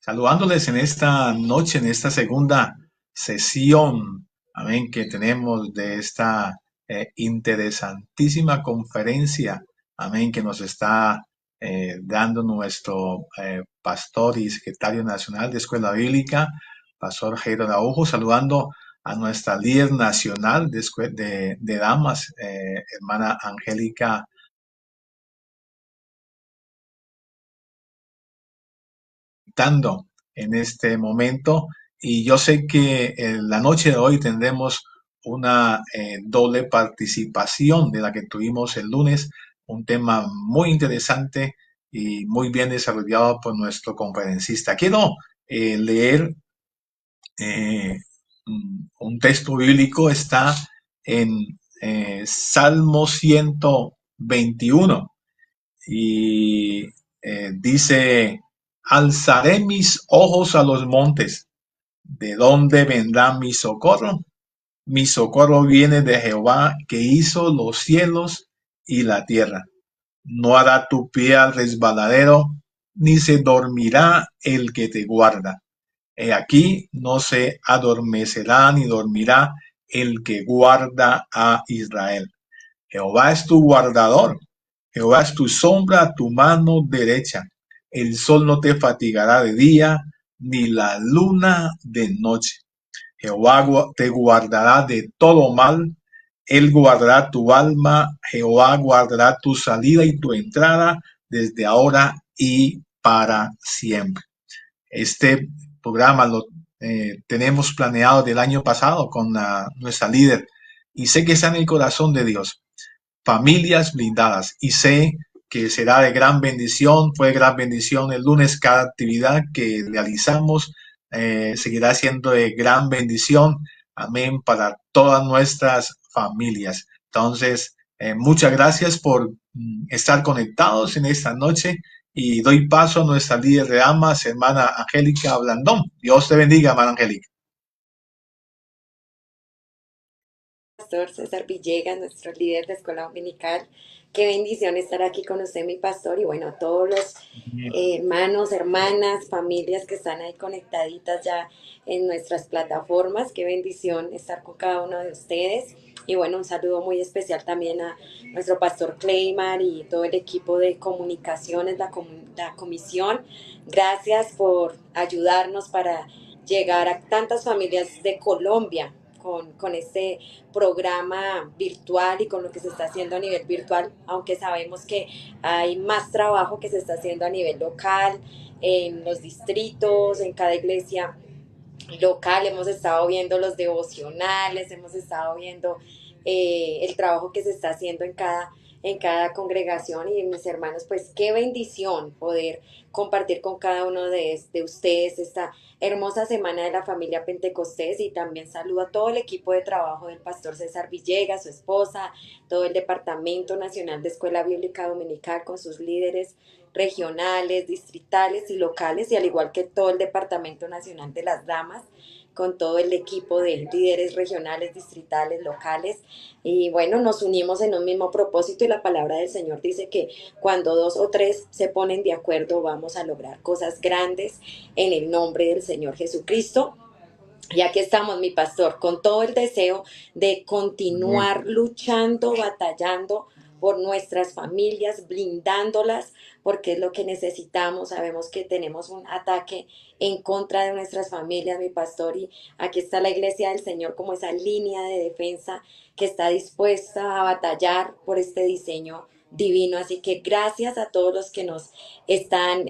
Saludándoles en esta noche, en esta segunda sesión, amén, que tenemos de esta interesantísima conferencia, amén, que nos está dando nuestro pastor y secretario nacional de Escuela Bíblica, Pastor Jairo Araujo, saludando a nuestra líder nacional de damas, hermana Angélica dando en este momento. Y yo sé que en la noche de hoy tendremos una doble participación de la que tuvimos el lunes, un tema muy interesante y muy bien desarrollado por nuestro conferencista. Quiero leer eh, un texto bíblico, está en Salmo 121 y dice, alzaré mis ojos a los montes, ¿de dónde vendrá mi socorro? Mi socorro viene de Jehová, que hizo los cielos y la tierra. No hará tu pie al resbaladero, ni se dormirá el que te guarda. He aquí, no se adormecerá ni dormirá el que guarda a Israel. Jehová es tu guardador, Jehová es tu sombra, tu mano derecha. El sol no te fatigará de día, ni la luna de noche. Jehová te guardará de todo mal, él guardará tu alma, Jehová guardará tu salida y tu entrada desde ahora y para siempre. Este programa lo tenemos planeado del año pasado con nuestra líder y sé que está en el corazón de Dios, familias blindadas, y sé que será de gran bendición. Fue de gran bendición el lunes. Cada actividad que realizamos seguirá siendo de gran bendición, amén, para todas nuestras familias. Entonces, muchas gracias por estar conectados en esta noche y doy paso a nuestra líder de amas, hermana Angélica Blandón. Dios te bendiga, hermana Angélica. Pastor César Villegas, nuestro líder de escuela dominical. Qué bendición estar aquí con usted, mi pastor, y bueno, todos los hermanos, hermanas, familias que están ahí conectaditas ya en nuestras plataformas. Qué bendición estar con cada uno de ustedes. Y bueno, un saludo muy especial también a nuestro pastor Cleymar y todo el equipo de comunicaciones, la comisión. Gracias por ayudarnos para llegar a tantas familias de Colombia con este programa virtual y con lo que se está haciendo a nivel virtual, aunque sabemos que hay más trabajo que se está haciendo a nivel local, en los distritos, en cada iglesia local. Hemos estado viendo los devocionales, hemos estado viendo el trabajo que se está haciendo en cada congregación. Y mis hermanos, pues qué bendición poder compartir con cada uno de ustedes esta hermosa semana de la familia Pentecostés. Y también saludo a todo el equipo de trabajo del pastor César Villegas, su esposa, todo el Departamento Nacional de Escuela Bíblica Dominical con sus líderes regionales, distritales y locales, y al igual que todo el Departamento Nacional de las Damas, con todo el equipo de líderes regionales, distritales, locales. Y bueno, nos unimos en un mismo propósito, y la palabra del Señor dice que cuando dos o tres se ponen de acuerdo vamos a lograr cosas grandes en el nombre del Señor Jesucristo. Y aquí estamos, mi pastor, con todo el deseo de Amén. continuar luchando, batallando por nuestras familias, blindándolas, porque es lo que necesitamos. Sabemos que tenemos un ataque en contra de nuestras familias, mi pastor, y aquí está la iglesia del Señor como esa línea de defensa que está dispuesta a batallar por este diseño divino. Así que gracias a todos los que nos están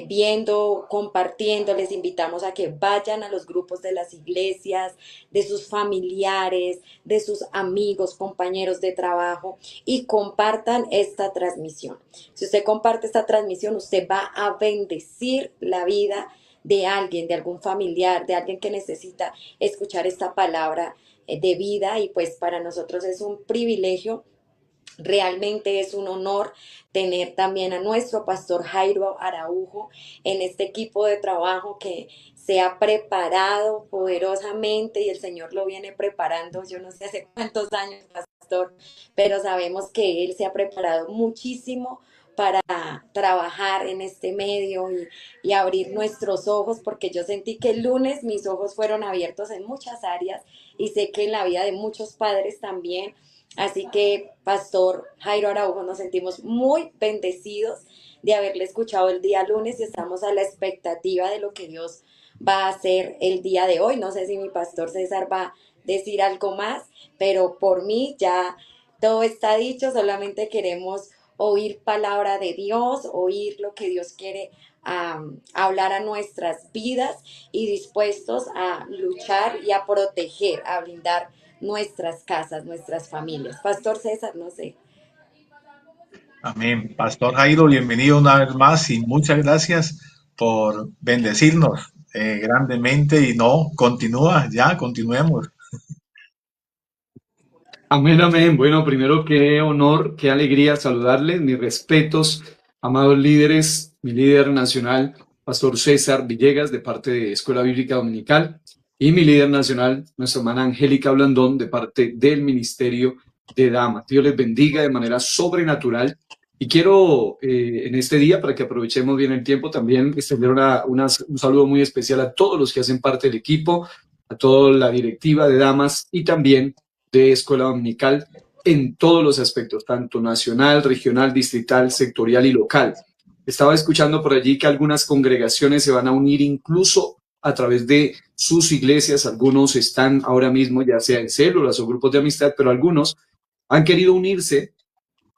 viendo, compartiendo. Les invitamos a que vayan a los grupos de las iglesias, de sus familiares, de sus amigos, compañeros de trabajo, y compartan esta transmisión. Si usted comparte esta transmisión, usted va a bendecir la vida de alguien, de algún familiar, de alguien que necesita escuchar esta palabra de vida. Y pues para nosotros es un privilegio. Realmente es un honor tener también a nuestro pastor Jairo Araujo en este equipo de trabajo que se ha preparado poderosamente, y el Señor lo viene preparando, yo no sé hace cuántos años, pastor, pero sabemos que Él se ha preparado muchísimo para trabajar en este medio y abrir nuestros ojos, porque yo sentí que el lunes mis ojos fueron abiertos en muchas áreas y sé que en la vida de muchos padres también. Así que, Pastor Jairo Araujo, nos sentimos muy bendecidos de haberle escuchado el día lunes y estamos a la expectativa de lo que Dios va a hacer el día de hoy. No sé si mi pastor César va a decir algo más, pero por mí ya todo está dicho, solamente queremos oír palabra de Dios, oír lo que Dios quiere hablar a nuestras vidas y dispuestos a luchar y a proteger, a blindar nuestras casas, nuestras familias. Pastor César, no sé. Amén. Pastor Jairo, bienvenido una vez más y muchas gracias por bendecirnos grandemente y no, continúa, ya, continuemos. Amén, amén. Bueno, primero qué honor, qué alegría saludarles. Mis respetos, amados líderes, mi líder nacional, Pastor César Villegas, de parte de Escuela Bíblica Dominical, y mi líder nacional, nuestra hermana Angélica Blandón, de parte del Ministerio de Damas. Dios les bendiga de manera sobrenatural. Y quiero en este día, para que aprovechemos bien el tiempo, también extender un saludo muy especial a todos los que hacen parte del equipo, a toda la directiva de Damas y también de Escuela Dominical en todos los aspectos, tanto nacional, regional, distrital, sectorial y local. Estaba escuchando por allí que algunas congregaciones se van a unir incluso a través de sus iglesias. Algunos están ahora mismo ya sea en células o grupos de amistad, pero algunos han querido unirse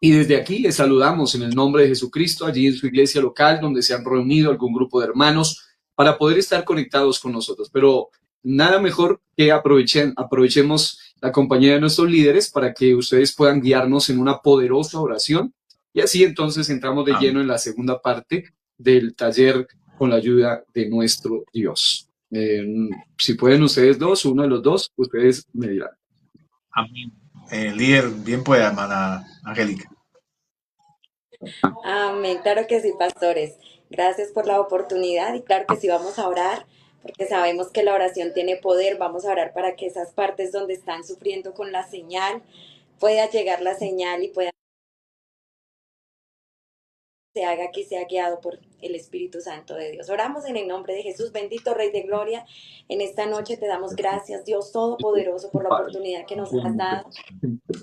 y desde aquí les saludamos en el nombre de Jesucristo, allí en su iglesia local, donde se han reunido algún grupo de hermanos para poder estar conectados con nosotros. Pero nada mejor que aprovechemos la compañía de nuestros líderes para que ustedes puedan guiarnos en una poderosa oración. Y así entonces entramos de lleno en la segunda parte del taller con la ayuda de nuestro Dios. Si pueden ustedes dos, uno de los dos, ustedes me dirán. Amén. Líder, bien pueda, hermana Angélica. Amén, claro que sí, pastores. Gracias por la oportunidad y claro que sí vamos a orar, porque sabemos que la oración tiene poder. Vamos a orar para que esas partes donde están sufriendo con la señal, pueda llegar la señal y pueda se haga que sea guiado por el Espíritu Santo de Dios. Oramos en el nombre de Jesús, bendito Rey de Gloria. En esta noche te damos gracias, Dios Todopoderoso, por la oportunidad que nos has dado.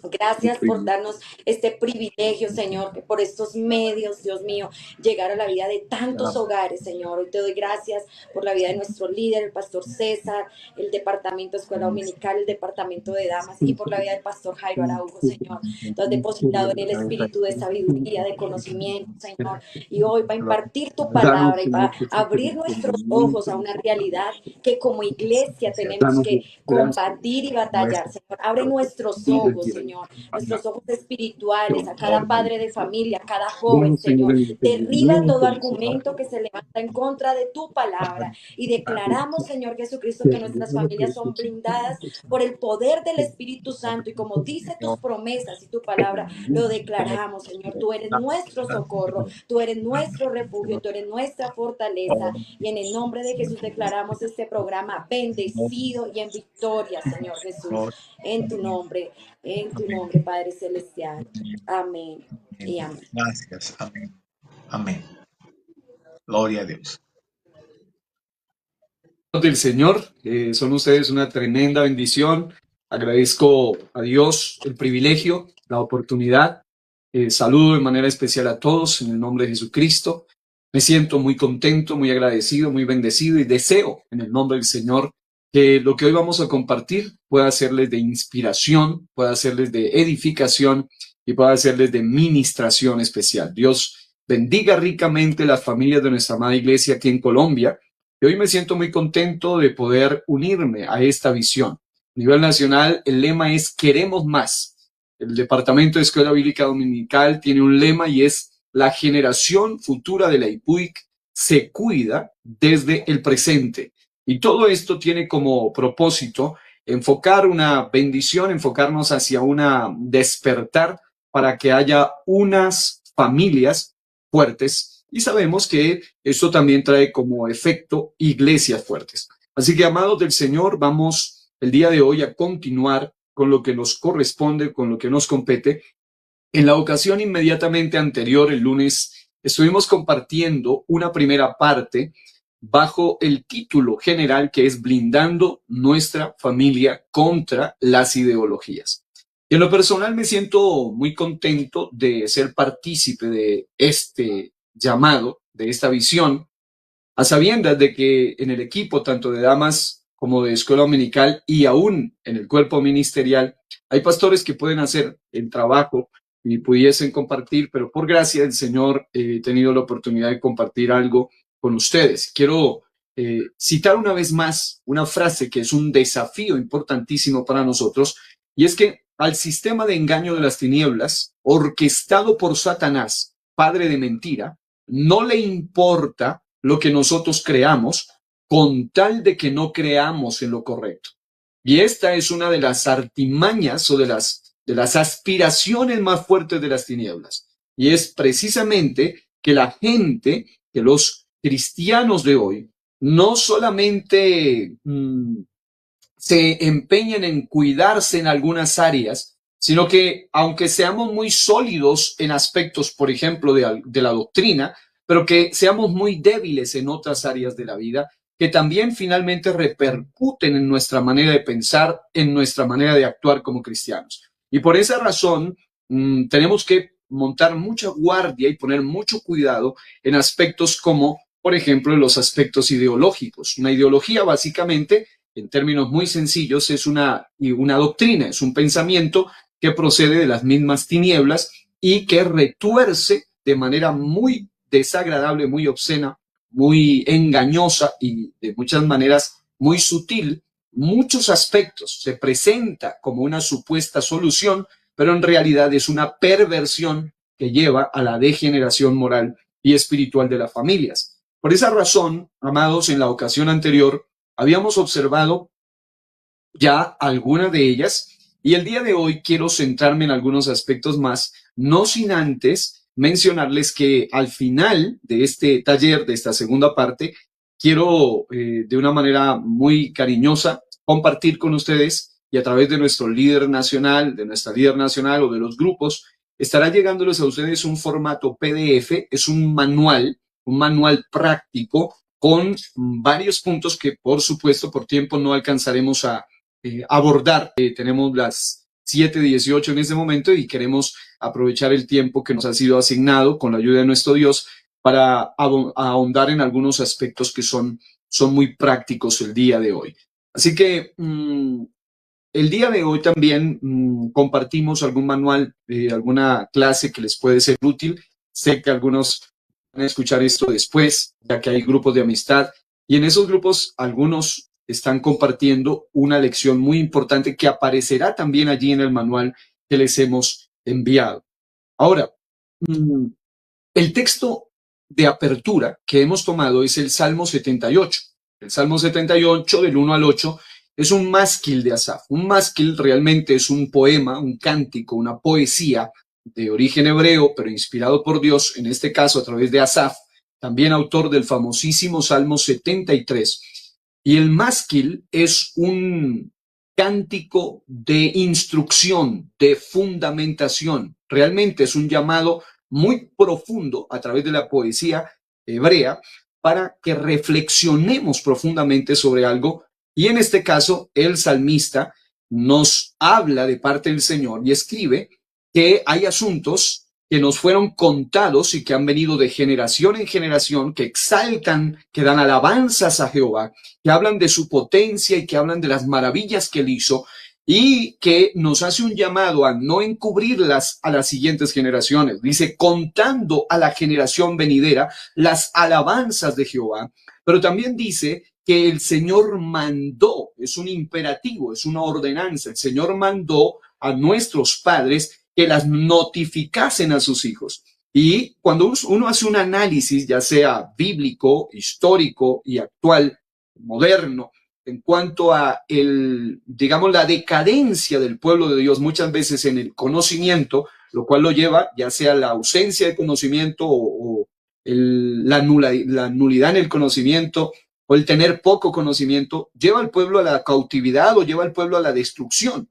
Gracias por darnos este privilegio, Señor, que por estos medios, Dios mío, llegar a la vida de tantos hogares, Señor. Hoy te doy gracias por la vida de nuestro líder, el pastor César, el departamento de Escuela Dominical, el departamento de Damas y por la vida del pastor Jairo Araujo, Señor. Tú has depositado en el espíritu de sabiduría, de conocimiento, Señor. Y hoy va a impartir tu palabra y va a abrir nuestros ojos a una realidad que como iglesia tenemos que combatir y batallar, Señor. Abre nuestros ojos, Señor, nuestros ojos espirituales, a cada padre de familia, a cada joven, Señor. Derriba todo argumento que se levanta en contra de tu palabra y declaramos, Señor Jesucristo, que nuestras familias son blindadas por el poder del Espíritu Santo y como dice tus promesas y tu palabra, lo declaramos, Señor. Tú eres nuestro socorro, tú eres nuestro refugio, tú eres nuestra fortaleza y en el nombre de Jesús declaramos este programa bendecido y en victoria, Señor Jesús, en tu nombre, Padre Celestial. Amén y amén. Gracias. Amén. Amén. Gloria a Dios. Del Señor, son ustedes una tremenda bendición. Agradezco a Dios el privilegio, la oportunidad. Saludo de manera especial a todos en el nombre de Jesucristo. Me siento muy contento, muy agradecido, muy bendecido y deseo en el nombre del Señor que lo que hoy vamos a compartir pueda serles de inspiración, pueda serles de edificación y pueda serles de ministración especial. Dios bendiga ricamente las familias de nuestra amada iglesia aquí en Colombia. Y hoy me siento muy contento de poder unirme a esta visión. A nivel nacional, el lema es Queremos Más. El Departamento de Escuela Bíblica Dominical tiene un lema y es la generación futura de la IPUIC se cuida desde el presente. Y todo esto tiene como propósito enfocar una bendición, enfocarnos hacia una despertar para que haya unas familias fuertes. Y sabemos que esto también trae como efecto iglesias fuertes. Así que, amados del Señor, vamos el día de hoy a continuar con lo que nos corresponde, con lo que nos compete. En la ocasión inmediatamente anterior, el lunes, estuvimos compartiendo una primera parte bajo el título general que es Blindando nuestra familia contra las ideologías. Y en lo personal me siento muy contento de ser partícipe de este llamado, de esta visión, a sabiendas de que en el equipo tanto de damas como de escuela dominical y aún en el cuerpo ministerial hay pastores que pueden hacer el trabajo y pudiesen compartir, pero por gracia del Señor he tenido la oportunidad de compartir algo con ustedes. Quiero citar una vez más una frase que es un desafío importantísimo para nosotros, y es que al sistema de engaño de las tinieblas, orquestado por Satanás, padre de mentira, no le importa lo que nosotros creamos, con tal de que no creamos en lo correcto. Y esta es una de las artimañas o de las aspiraciones más fuertes de las tinieblas. Y es precisamente que la gente, que los cristianos de hoy, no solamente se empeñen en cuidarse en algunas áreas, sino que aunque seamos muy sólidos en aspectos, por ejemplo, de la doctrina, pero que seamos muy débiles en otras áreas de la vida, que también finalmente repercuten en nuestra manera de pensar, en nuestra manera de actuar como cristianos. Y por esa razón tenemos que montar mucha guardia y poner mucho cuidado en aspectos como, por ejemplo, los aspectos ideológicos. Una ideología básicamente, en términos muy sencillos, es una doctrina, es un pensamiento que procede de las mismas tinieblas y que retuerce de manera muy desagradable, muy obscena, muy engañosa y de muchas maneras muy sutil muchos aspectos. Se presenta como una supuesta solución, pero en realidad es una perversión que lleva a la degeneración moral y espiritual de las familias. Por esa razón, amados, en la ocasión anterior habíamos observado ya algunas de ellas, y el día de hoy quiero centrarme en algunos aspectos más, no sin antes mencionarles que al final de este taller, de esta segunda parte, quiero de una manera muy cariñosa compartir con ustedes, y a través de nuestro líder nacional, de nuestra líder nacional o de los grupos, estará llegándoles a ustedes un formato PDF, es un manual práctico con varios puntos que por supuesto por tiempo no alcanzaremos a abordar. Tenemos las 7:18 en este momento y queremos aprovechar el tiempo que nos ha sido asignado con la ayuda de nuestro Dios para ahondar en algunos aspectos que son muy prácticos el día de hoy. Así que el día de hoy también compartimos algún manual, alguna clase que les puede ser útil. Sé que algunos van a escuchar esto después, ya que hay grupos de amistad, y en esos grupos algunos están compartiendo una lección muy importante que aparecerá también allí en el manual que les hemos enviado. Ahora, el texto de apertura que hemos tomado es el Salmo 78. El Salmo 78, del 1 al 8, es un másquil de Asaf. Un másquil realmente es un poema, un cántico, una poesía de origen hebreo, pero inspirado por Dios, en este caso a través de Asaf, también autor del famosísimo Salmo 73. Y el másquil es un cántico de instrucción, de fundamentación. Realmente es un llamado muy profundo a través de la poesía hebrea para que reflexionemos profundamente sobre algo. Y en este caso, el salmista nos habla de parte del Señor y escribe que hay asuntos que nos fueron contados y que han venido de generación en generación, que exaltan, que dan alabanzas a Jehová, que hablan de su potencia y que hablan de las maravillas que él hizo, y que nos hace un llamado a no encubrirlas a las siguientes generaciones. Dice, contando a la generación venidera las alabanzas de Jehová, pero también dice que el Señor mandó, es un imperativo, es una ordenanza, el Señor mandó a nuestros padres que las notificasen a sus hijos. Y cuando uno hace un análisis, ya sea bíblico, histórico y actual, moderno, en cuanto a la decadencia del pueblo de Dios, muchas veces en el conocimiento, lo cual lo lleva ya sea la ausencia de conocimiento o la nulidad en el conocimiento o el tener poco conocimiento, lleva al pueblo a la cautividad o lleva al pueblo a la destrucción,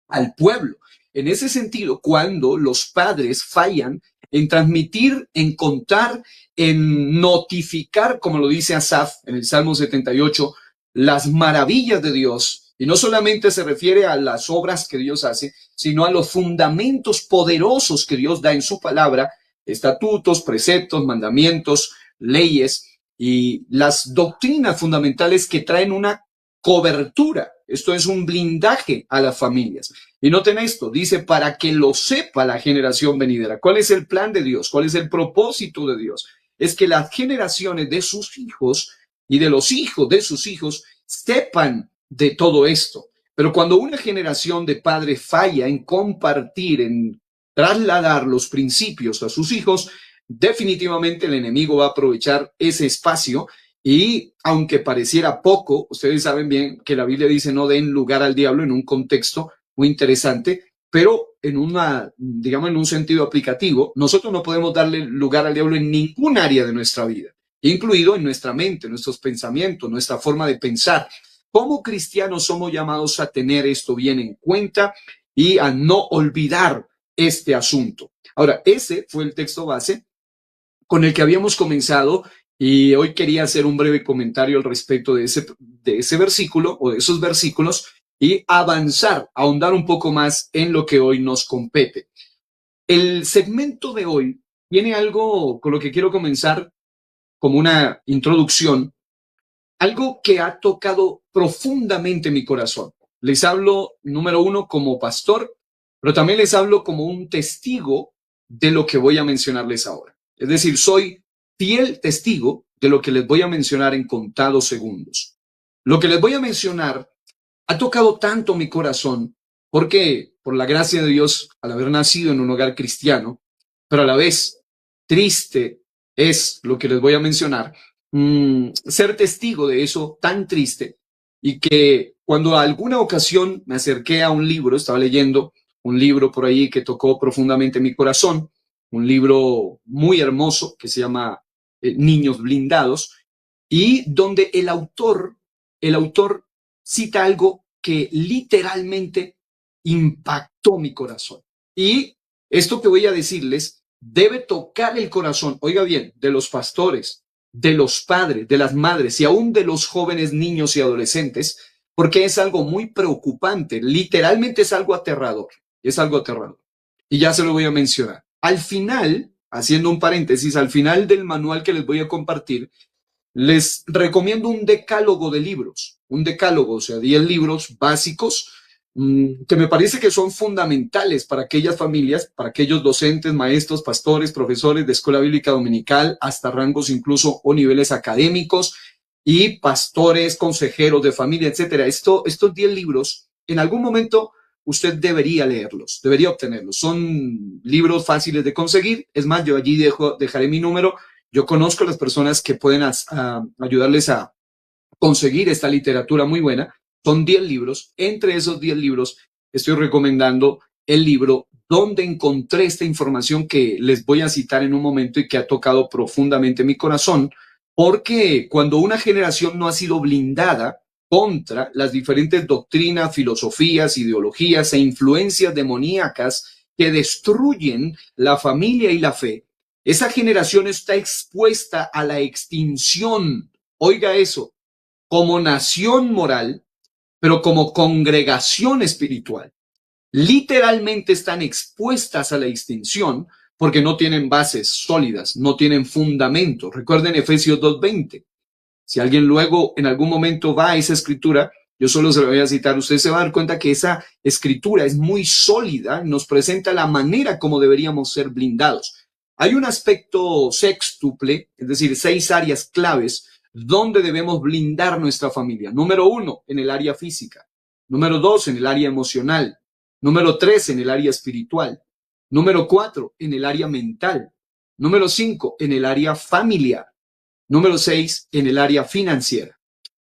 al pueblo. en ese sentido, cuando los padres fallan en transmitir, en contar, en notificar, como lo dice Asaf en el Salmo 78, las maravillas de Dios, y no solamente se refiere a las obras que Dios hace, sino a los fundamentos poderosos que Dios da en su palabra, estatutos, preceptos, mandamientos, leyes y las doctrinas fundamentales que traen una cobertura. Esto es un blindaje a las familias. Y noten esto, dice, para que lo sepa la generación venidera. ¿Cuál es el plan de Dios? ¿Cuál es el propósito de Dios? Es que las generaciones de sus hijos y de los hijos de sus hijos sepan de todo esto. Pero cuando una generación de padres falla en compartir, en trasladar los principios a sus hijos, definitivamente el enemigo va a aprovechar ese espacio. Y aunque pareciera poco, ustedes saben bien que la Biblia dice no den lugar al diablo, en un contexto muy interesante, pero en digamos, en un sentido aplicativo, nosotros no podemos darle lugar al diablo en ningún área de nuestra vida, incluido en nuestra mente, nuestros pensamientos, nuestra forma de pensar. Como cristianos somos llamados a tener esto bien en cuenta y a no olvidar este asunto. Ahora, ese fue el texto base con el que habíamos comenzado. Y hoy quería hacer un breve comentario al respecto de ese versículo o de esos versículos y avanzar, ahondar un poco más en lo que hoy nos compete. El segmento de hoy tiene algo con lo que quiero comenzar como una introducción, algo que ha tocado profundamente mi corazón. Les hablo, número uno, como pastor, pero también les hablo como un testigo de lo que voy a mencionarles ahora. Es decir, soy fiel testigo de lo que les voy a mencionar en contados segundos. Lo que les voy a mencionar ha tocado tanto mi corazón porque, por la gracia de Dios, al haber nacido en un hogar cristiano, pero a la vez triste es lo que les voy a mencionar, ser testigo de eso tan triste, y que cuando a alguna ocasión me acerqué a un libro, estaba leyendo un libro por ahí que tocó profundamente mi corazón, un libro muy hermoso que se llama Niños Blindados, y donde el autor cita algo que literalmente impactó mi corazón. Y esto que voy a decirles debe tocar el corazón, oiga bien, de los pastores, de los padres, de las madres y aún de los jóvenes niños y adolescentes, porque es algo muy preocupante, literalmente es algo aterrador, es algo aterrador. Y ya se lo voy a mencionar. Al final, haciendo un paréntesis, al final del manual que les voy a compartir, les recomiendo un decálogo de libros, un decálogo, o sea, 10 libros básicos que me parece que son fundamentales para aquellas familias, para aquellos docentes, maestros, pastores, profesores de escuela bíblica dominical, hasta rangos incluso o niveles académicos, y pastores, consejeros de familia, etcétera. Estos 10 libros, en algún momento usted debería leerlos, debería obtenerlos. Son libros fáciles de conseguir. Es más, yo allí dejaré mi número. Yo conozco a las personas que pueden ayudarles a conseguir esta literatura muy buena. Son 10 libros. Entre esos 10 libros estoy recomendando el libro donde encontré esta información que les voy a citar en un momento y que ha tocado profundamente mi corazón, porque cuando una generación no ha sido blindada contra las diferentes doctrinas, filosofías, ideologías e influencias demoníacas que destruyen la familia y la fe, esa generación está expuesta a la extinción. Oiga eso, como nación moral, pero como congregación espiritual. Literalmente están expuestas a la extinción porque no tienen bases sólidas, no tienen fundamento. Recuerden Efesios 2:20. Si alguien luego en algún momento va a esa escritura, yo solo se lo voy a citar, usted se va a dar cuenta que esa escritura es muy sólida, nos presenta la manera como deberíamos ser blindados. Hay un aspecto sextuple, es decir, 6 áreas claves donde debemos blindar nuestra familia. Número 1, en el área física. Número 2, en el área emocional. Número 3, en el área espiritual. Número 4, en el área mental. Número 5, en el área familiar. Número 6, en el área financiera.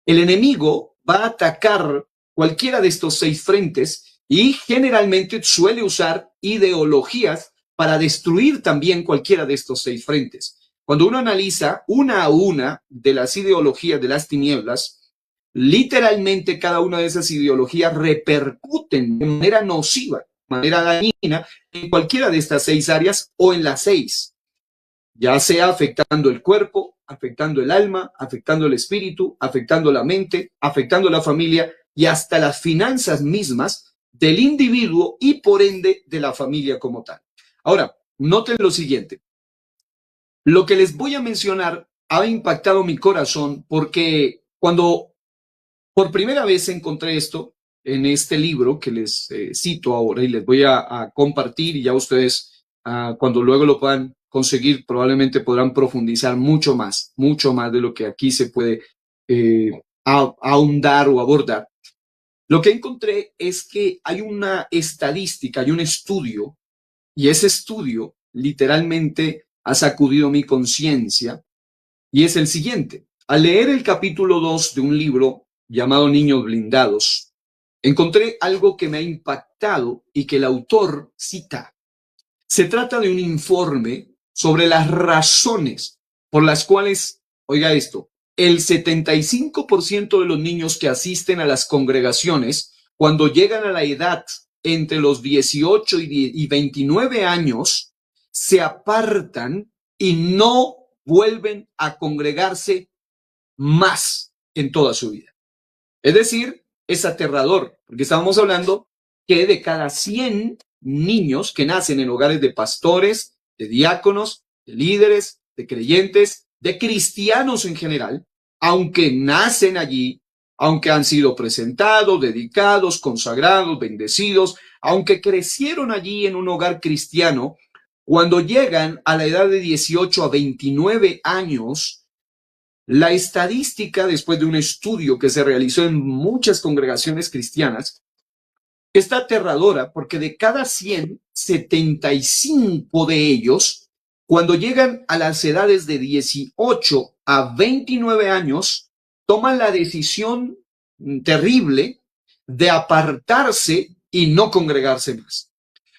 El enemigo va a atacar cualquiera de estos 6 frentes y generalmente suele usar ideologías para destruir también cualquiera de estos 6 frentes. Cuando uno analiza una a una de las ideologías de las tinieblas, literalmente cada una de esas ideologías repercuten de manera nociva manera dañina en cualquiera de estas 6 áreas o en las 6, ya sea afectando el cuerpo, afectando el alma, afectando el espíritu, afectando la mente, afectando la familia y hasta las finanzas mismas del individuo y por ende de la familia como tal. Ahora, noten lo siguiente. Lo que les voy a mencionar ha impactado mi corazón porque cuando por primera vez encontré esto en este libro que les cito ahora y les voy a compartir, y ya ustedes cuando luego lo puedan conseguir probablemente podrán profundizar mucho más de lo que aquí se puede ahondar o abordar. Lo que encontré es que hay una estadística, hay un estudio, y ese estudio literalmente ha sacudido mi conciencia, y es el siguiente. Al leer el capítulo 2 de un libro llamado Niños Blindados, encontré algo que me ha impactado y que el autor cita. Se trata de un informe sobre las razones por las cuales, oiga esto, el 75% de los niños que asisten a las congregaciones, cuando llegan a la edad entre los 18 y 29 años, se apartan y no vuelven a congregarse más en toda su vida. Es decir, es aterrador, porque estábamos hablando que de cada 100 niños que nacen en hogares de pastores, de diáconos, de líderes, de creyentes, de cristianos en general, aunque nacen allí, aunque han sido presentados, dedicados, consagrados, bendecidos, aunque crecieron allí en un hogar cristiano, cuando llegan a la edad de 18 a 29 años, la estadística, después de un estudio que se realizó en muchas congregaciones cristianas, está aterradora porque de cada 100, 75 de ellos, cuando llegan a las edades de 18 a 29 años, toman la decisión terrible de apartarse y no congregarse más.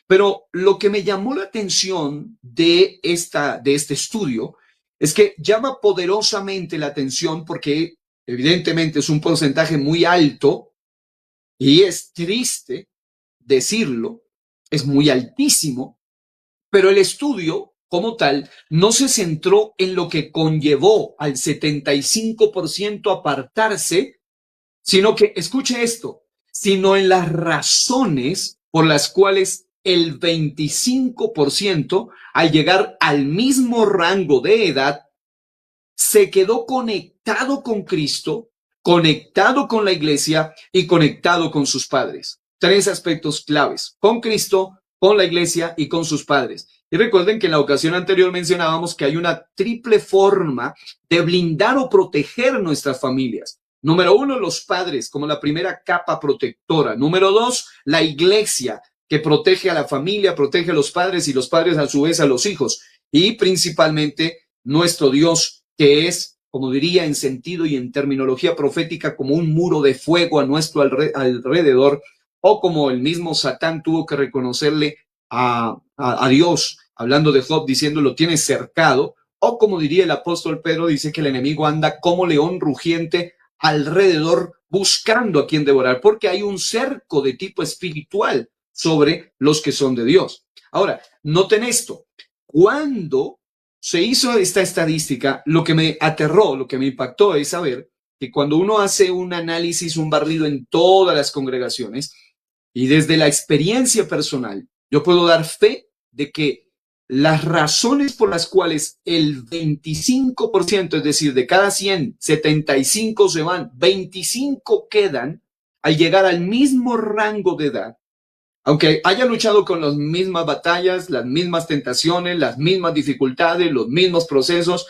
Pero lo que me llamó la atención de este estudio es que llama poderosamente la atención porque evidentemente es un porcentaje muy alto y es triste decirlo, es muy altísimo, pero el estudio como tal no se centró en lo que conllevó al 75% apartarse, sino que, escuche esto, sino en las razones por las cuales el 25%, al llegar al mismo rango de edad, se quedó conectado con Cristo, conectado con la iglesia y conectado con sus padres. 3 aspectos claves: con Cristo, con la iglesia y con sus padres. Y recuerden que en la ocasión anterior mencionábamos que hay una triple forma de blindar o proteger nuestras familias. Número 1, los padres como la primera capa protectora. Número 2, la iglesia, que protege a la familia, protege a los padres y los padres a su vez a los hijos. Y principalmente nuestro Dios, que es, como diría en sentido y en terminología profética, como un muro de fuego a nuestro alrededor, o como el mismo Satán tuvo que reconocerle a Dios, hablando de Job, diciendo lo tienes cercado, o como diría el apóstol Pedro, dice que el enemigo anda como león rugiente alrededor buscando a quien devorar, porque hay un cerco de tipo espiritual sobre los que son de Dios. Ahora, noten esto, cuando se hizo esta estadística, lo que me aterró, lo que me impactó es saber que cuando uno hace un análisis, un barrido en todas las congregaciones, y desde la experiencia personal, yo puedo dar fe de que las razones por las cuales el 25%, es decir, de cada 100, 75 se van, 25 quedan al llegar al mismo rango de edad, aunque haya luchado con las mismas batallas, las mismas tentaciones, las mismas dificultades, los mismos procesos,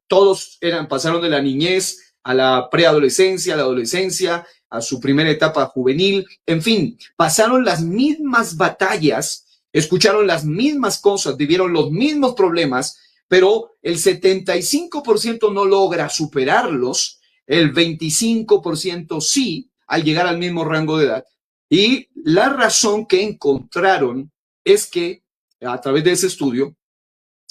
todos pasaron de la niñez a la preadolescencia, a la adolescencia, a su primera etapa juvenil, en fin, pasaron las mismas batallas, escucharon las mismas cosas, vivieron los mismos problemas, pero el 75% no logra superarlos, el 25% sí, al llegar al mismo rango de edad. Y la razón que encontraron es que, a través de ese estudio,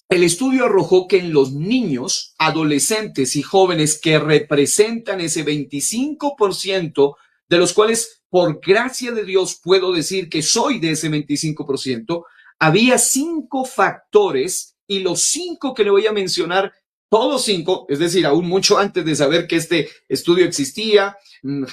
el estudio arrojó que en los niños, adolescentes y jóvenes que representan ese 25% de los cuales por gracia de Dios puedo decir que soy de ese 25%, había 5 factores y los 5 que le voy a mencionar, todos 5, es decir, aún mucho antes de saber que este estudio existía,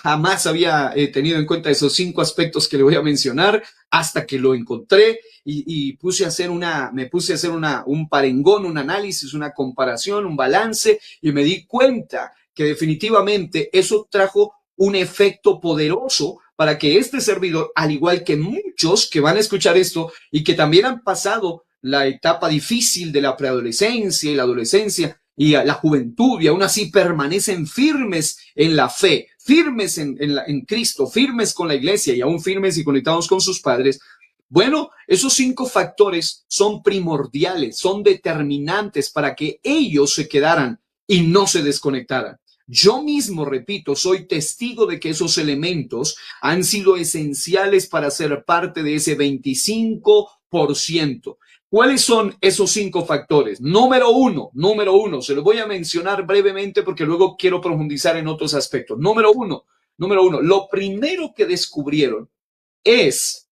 jamás había tenido en cuenta esos 5 aspectos que le voy a mencionar hasta que lo encontré y me puse a hacer un parengón, un análisis, una comparación, un balance y me di cuenta que definitivamente eso trajo un efecto poderoso para que este servidor, al igual que muchos que van a escuchar esto y que también han pasado la etapa difícil de la preadolescencia y la adolescencia y a la juventud y aún así permanecen firmes en la fe, firmes en Cristo, firmes con la iglesia y aún firmes y conectados con sus padres. Bueno, esos 5 factores son primordiales, son determinantes para que ellos se quedaran y no se desconectaran. Yo mismo, repito, soy testigo de que esos elementos han sido esenciales para ser parte de ese 25%. ¿Cuáles son esos 5 factores? Número uno, se los voy a mencionar brevemente porque luego quiero profundizar en otros aspectos. Número uno, lo primero que descubrieron es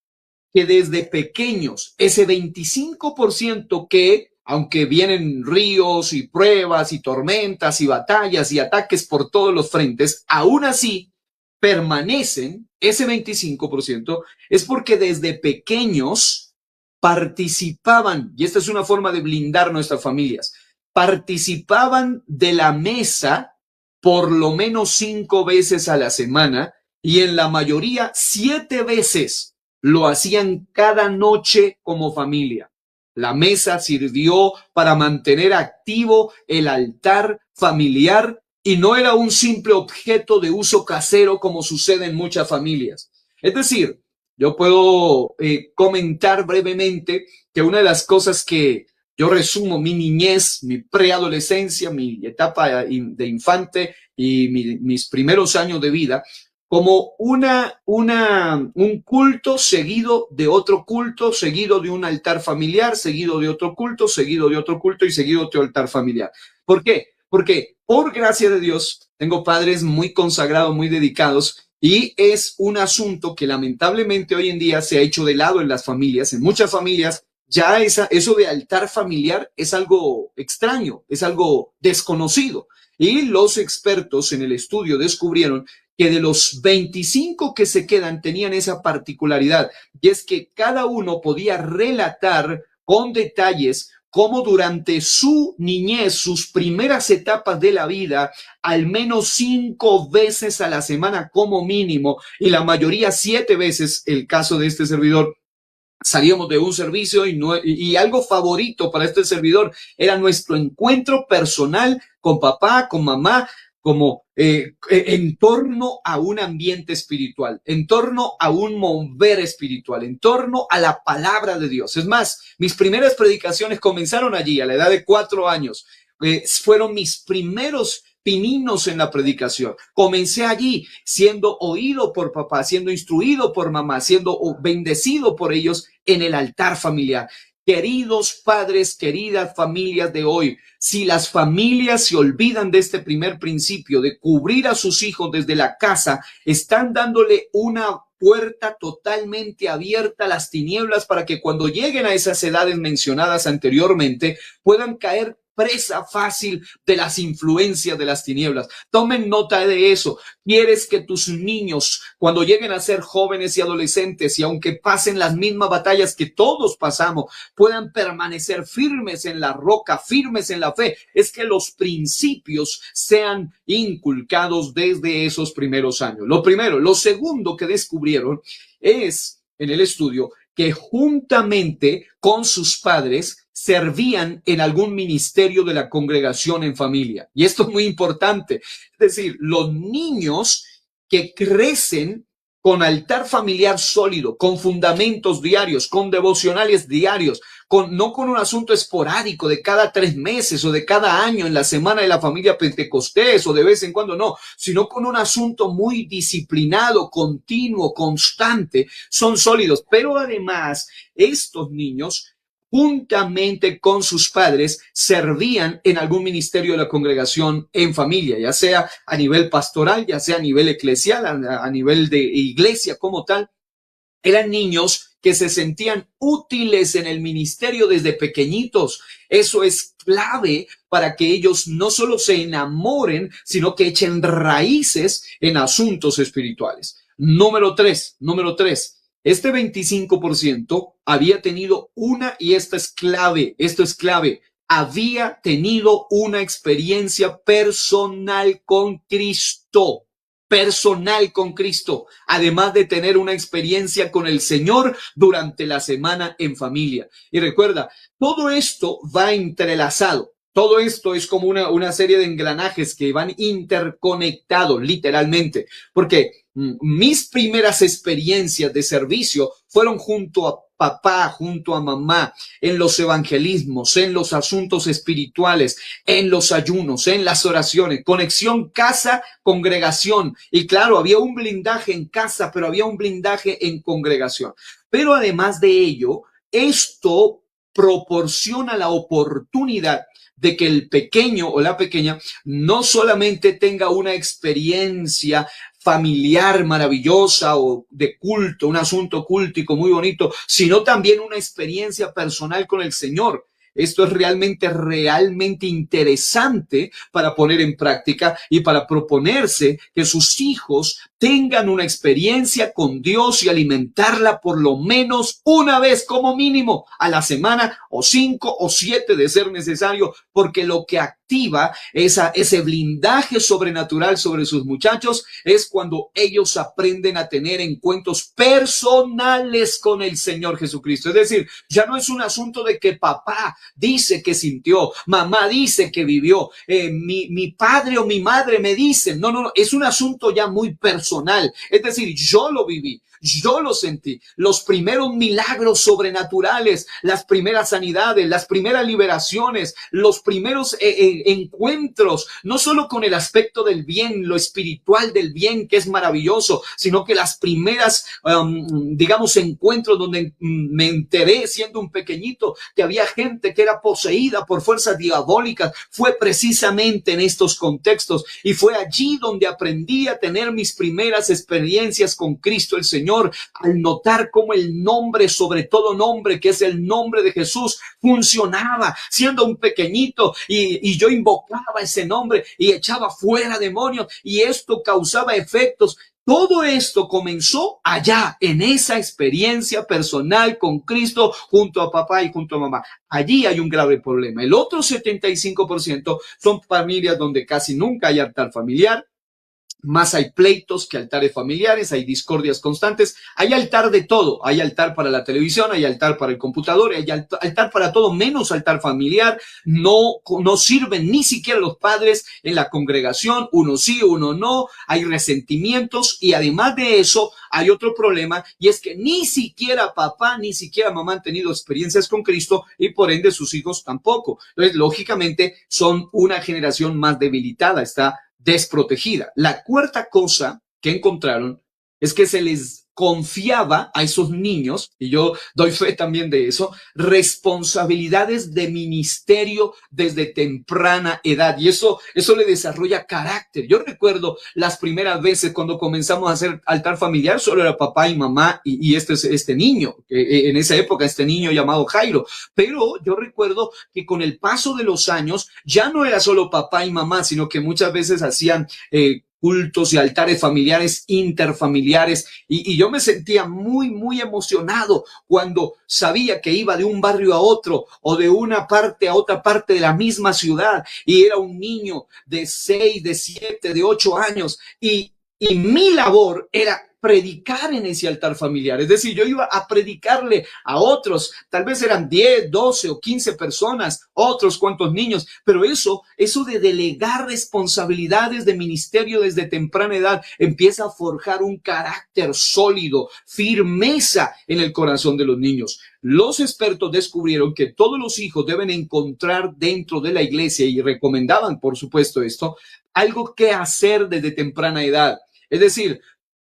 que desde pequeños, ese 25% que, aunque vienen ríos y pruebas y tormentas y batallas y ataques por todos los frentes, aún así permanecen, ese 25%, es porque desde pequeños participaban, y esta es una forma de blindar nuestras familias, participaban de la mesa por lo menos 5 veces a la semana y en la mayoría 7 veces lo hacían cada noche como familia. La mesa sirvió para mantener activo el altar familiar y no era un simple objeto de uso casero como sucede en muchas familias. Es decir, yo puedo comentar brevemente que una de las cosas que yo resumo mi niñez, mi preadolescencia, mi etapa de infante y mis primeros años de vida como un culto seguido de otro culto, seguido de un altar familiar, seguido de otro culto, seguido de otro culto y seguido de otro altar familiar. ¿Por qué? Porque por gracia de Dios tengo padres muy consagrados, muy dedicados y es un asunto que lamentablemente hoy en día se ha hecho de lado en las familias, en muchas familias. Ya eso de altar familiar es algo extraño, es algo desconocido. Y los expertos en el estudio descubrieron que de los 25 que se quedan tenían esa particularidad, y es que cada uno podía relatar con detalles cómo durante su niñez, sus primeras etapas de la vida, al menos 5 veces a la semana como mínimo, y la mayoría 7 veces, el caso de este servidor, salíamos de un servicio y algo favorito para este servidor era nuestro encuentro personal con papá, con mamá, como en torno a un ambiente espiritual, en torno a un mover espiritual, en torno a la palabra de Dios. Es más, mis primeras predicaciones comenzaron allí a la edad de 4 años. Fueron mis primeros pininos en la predicación. Comencé allí siendo oído por papá, siendo instruido por mamá, siendo bendecido por ellos en el altar familiar. Queridos padres, queridas familias de hoy, si las familias se olvidan de este primer principio de cubrir a sus hijos desde la casa, están dándole una puerta totalmente abierta a las tinieblas para que cuando lleguen a esas edades mencionadas anteriormente puedan caer presa fácil de las influencias de las tinieblas. Tomen nota de eso. Quieres que tus niños, cuando lleguen a ser jóvenes y adolescentes, y aunque pasen las mismas batallas que todos pasamos, puedan permanecer firmes en la roca, firmes en la fe. Es que los principios sean inculcados desde esos primeros años. Lo primero. Lo segundo que descubrieron es, en el estudio, que juntamente con sus padres servían en algún ministerio de la congregación en familia. Y esto es muy importante. Es decir, los niños que crecen con altar familiar sólido, con fundamentos diarios, con devocionales diarios, no con un asunto esporádico de cada 3 meses o de cada año en la semana de la familia Pentecostés o de vez en cuando, no, sino con un asunto muy disciplinado, continuo, constante, son sólidos. Pero además, estos niños juntamente con sus padres, servían en algún ministerio de la congregación en familia, ya sea a nivel pastoral, ya sea a nivel eclesial, a nivel de iglesia como tal. Eran niños que se sentían útiles en el ministerio desde pequeñitos. Eso es clave para que ellos no solo se enamoren, sino que echen raíces en asuntos espirituales. Número tres. Este 25% había tenido y esto es clave, había tenido una experiencia personal con Cristo, además de tener una experiencia con el Señor durante la semana en familia. Y recuerda, todo esto va entrelazado. Todo esto es como una serie de engranajes que van interconectados, literalmente, porque mis primeras experiencias de servicio fueron junto a papá, junto a mamá, en los evangelismos, en los asuntos espirituales, en los ayunos, en las oraciones, conexión casa-congregación. Y claro, había un blindaje en casa, pero había un blindaje en congregación. Pero además de ello, esto proporciona la oportunidad de que el pequeño o la pequeña no solamente tenga una experiencia familiar maravillosa o de culto, un asunto cultico muy bonito, sino también una experiencia personal con el Señor. Esto es realmente interesante para poner en práctica y para proponerse que sus hijos tengan una experiencia con Dios y alimentarla por lo menos una vez como mínimo a la semana, o 5 o 7 de ser necesario, porque lo que activa ese blindaje sobrenatural sobre sus muchachos es cuando ellos aprenden a tener encuentros personales con el Señor Jesucristo. Es decir, ya no es un asunto de que papá dice que sintió, mamá dice que vivió, mi padre o mi madre me dicen. No, es un asunto ya muy personal. Es decir, yo lo viví, yo lo sentí. Los primeros milagros sobrenaturales, las primeras sanidades, las primeras liberaciones, los primeros encuentros, no solo con el aspecto del bien, lo espiritual del bien, que es maravilloso, sino que las primeras, digamos, encuentros donde me enteré siendo un pequeñito que había gente que era poseída por fuerzas diabólicas, fue precisamente en estos contextos, y fue allí donde aprendí a tener mis primeras experiencias con Cristo el Señor, al notar cómo el nombre, sobre todo nombre, que es el nombre de Jesús, funcionaba siendo un pequeñito, y yo invocaba ese nombre y echaba fuera demonios, y esto causaba efectos. Todo esto comenzó allá, en esa experiencia personal con Cristo, junto a papá y junto a mamá. Allí hay un grave problema. El otro 75% son familias donde casi nunca hay altar familiar. Más hay pleitos que altares familiares, hay discordias constantes, hay altar de todo, hay altar para la televisión, hay altar para el computador, hay altar para todo menos altar familiar. No sirven ni siquiera los padres en la congregación, uno sí, uno no, hay resentimientos, y además de eso hay otro problema, y es que ni siquiera papá ni siquiera mamá han tenido experiencias con Cristo, y por ende sus hijos tampoco. Entonces, lógicamente, son una generación más debilitada, está desprotegida. La cuarta cosa que encontraron es que se les confiaba a esos niños, y yo doy fe también de eso, responsabilidades de ministerio desde temprana edad, y eso le desarrolla carácter. Yo recuerdo las primeras veces cuando comenzamos a hacer altar familiar, solo era papá y mamá y este niño, en esa época este niño llamado Jairo, pero yo recuerdo que con el paso de los años ya no era solo papá y mamá, sino que muchas veces hacían cultos y altares familiares, interfamiliares, y yo me sentía muy emocionado cuando sabía que iba de un barrio a otro, o de una parte a otra parte de la misma ciudad, y era un niño de 6, de 7, de 8 años, y mi labor era predicar en ese altar familiar. Es decir, yo iba a predicarle a otros, tal vez eran 10, 12 o 15 personas, otros cuantos niños, pero eso de delegar responsabilidades de ministerio desde temprana edad empieza a forjar un carácter sólido, firmeza en el corazón de los niños. Los expertos descubrieron que todos los hijos deben encontrar dentro de la iglesia, y recomendaban, por supuesto, esto, algo que hacer desde temprana edad. Es decir,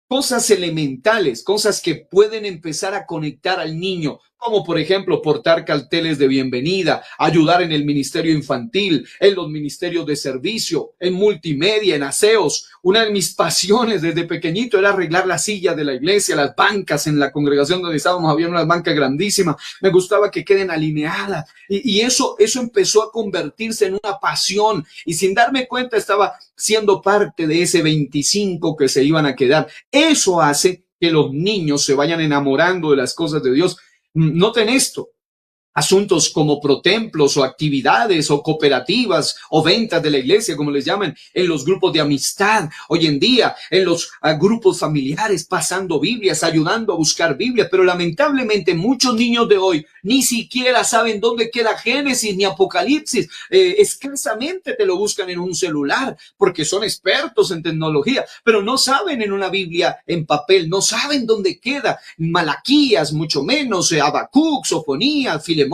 cosas elementales, cosas que pueden empezar a conectar al niño, como por ejemplo portar carteles de bienvenida, ayudar en el ministerio infantil, en los ministerios de servicio, en multimedia, en aseos. Una de mis pasiones desde pequeñito era arreglar las sillas de la iglesia, las bancas en la congregación donde estábamos, había una banca grandísima. Me gustaba que queden alineadas y eso empezó a convertirse en una pasión y sin darme cuenta estaba siendo parte de ese 25 que se iban a quedar. Eso hace que los niños se vayan enamorando de las cosas de Dios. Noten esto. Asuntos como protemplos o actividades o cooperativas o ventas de la iglesia, como les llaman, en los grupos de amistad, hoy en día, en los grupos familiares, pasando Biblias, ayudando a buscar Biblia. Pero lamentablemente muchos niños de hoy ni siquiera saben dónde queda Génesis ni Apocalipsis. Escasamente te lo buscan en un celular porque son expertos en tecnología, pero no saben en una Biblia en papel, no saben dónde queda Malaquías, mucho menos Habacuc, Sofonías, Filemón.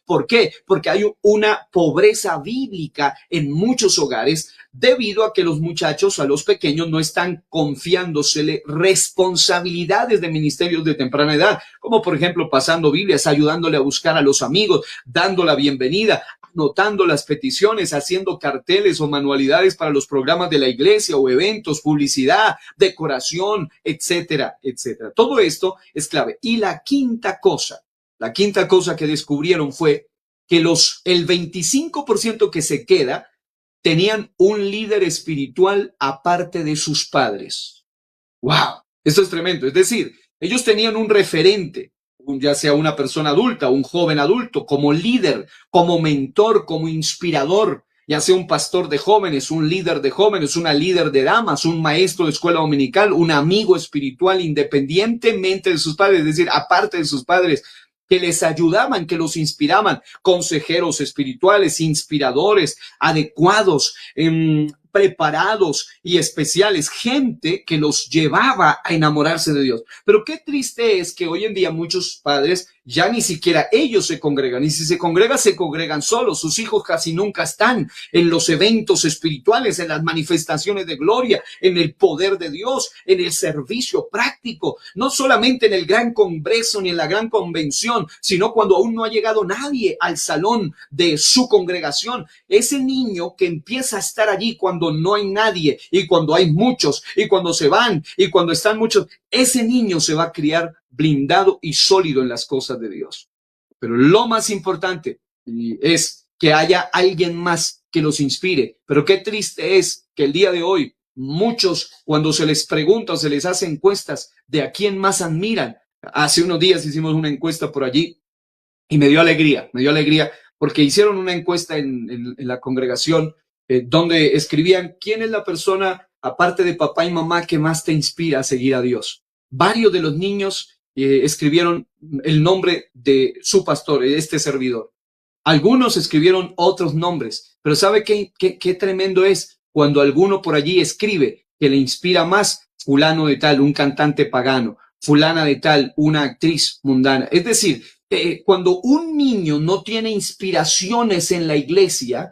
¿Por qué? Porque hay una pobreza bíblica en muchos hogares debido a que los muchachos, a los pequeños, no están confiándosele responsabilidades de ministerios de temprana edad, como por ejemplo pasando Biblias, ayudándole a buscar a los amigos, dando la bienvenida, anotando las peticiones, haciendo carteles o manualidades para los programas de la iglesia o eventos, publicidad, decoración, etcétera, etcétera. Todo esto es clave. Y la quinta cosa que descubrieron fue que el 25% que se queda tenían un líder espiritual aparte de sus padres. ¡Wow! Esto es tremendo. Es decir, ellos tenían un referente, ya sea una persona adulta, un joven adulto, como líder, como mentor, como inspirador, ya sea un pastor de jóvenes, un líder de jóvenes, una líder de damas, un maestro de escuela dominical, un amigo espiritual, independientemente de sus padres, es decir, aparte de sus padres, que les ayudaban, que los inspiraban, consejeros espirituales, inspiradores, adecuados, preparados y especiales, gente que los llevaba a enamorarse de Dios. Pero qué triste es que hoy en día muchos padres ya ni siquiera ellos se congregan, y si se congregan solos. Sus hijos casi nunca están en los eventos espirituales, en las manifestaciones de gloria, en el poder de Dios, en el servicio práctico, no solamente en el gran congreso ni en la gran convención, sino cuando aún no ha llegado nadie al salón de su congregación. Ese niño que empieza a estar allí cuando no hay nadie y cuando hay muchos y cuando se van y cuando están muchos, ese niño se va a criar blindado y sólido en las cosas de Dios. Pero lo más importante es que haya alguien más que los inspire. Pero qué triste es que el día de hoy muchos, cuando se les pregunta o se les hace encuestas de a quién más admiran, hace unos días hicimos una encuesta por allí y me dio alegría porque hicieron una encuesta en la congregación donde escribían quién es la persona, aparte de papá y mamá, que más te inspira a seguir a Dios. Varios de los niños escribieron el nombre de su pastor, de este servidor. Algunos escribieron otros nombres, pero ¿sabe qué tremendo es cuando alguno por allí escribe que le inspira más fulano de tal, un cantante pagano, fulana de tal, una actriz mundana? Es decir, cuando un niño no tiene inspiraciones en la iglesia,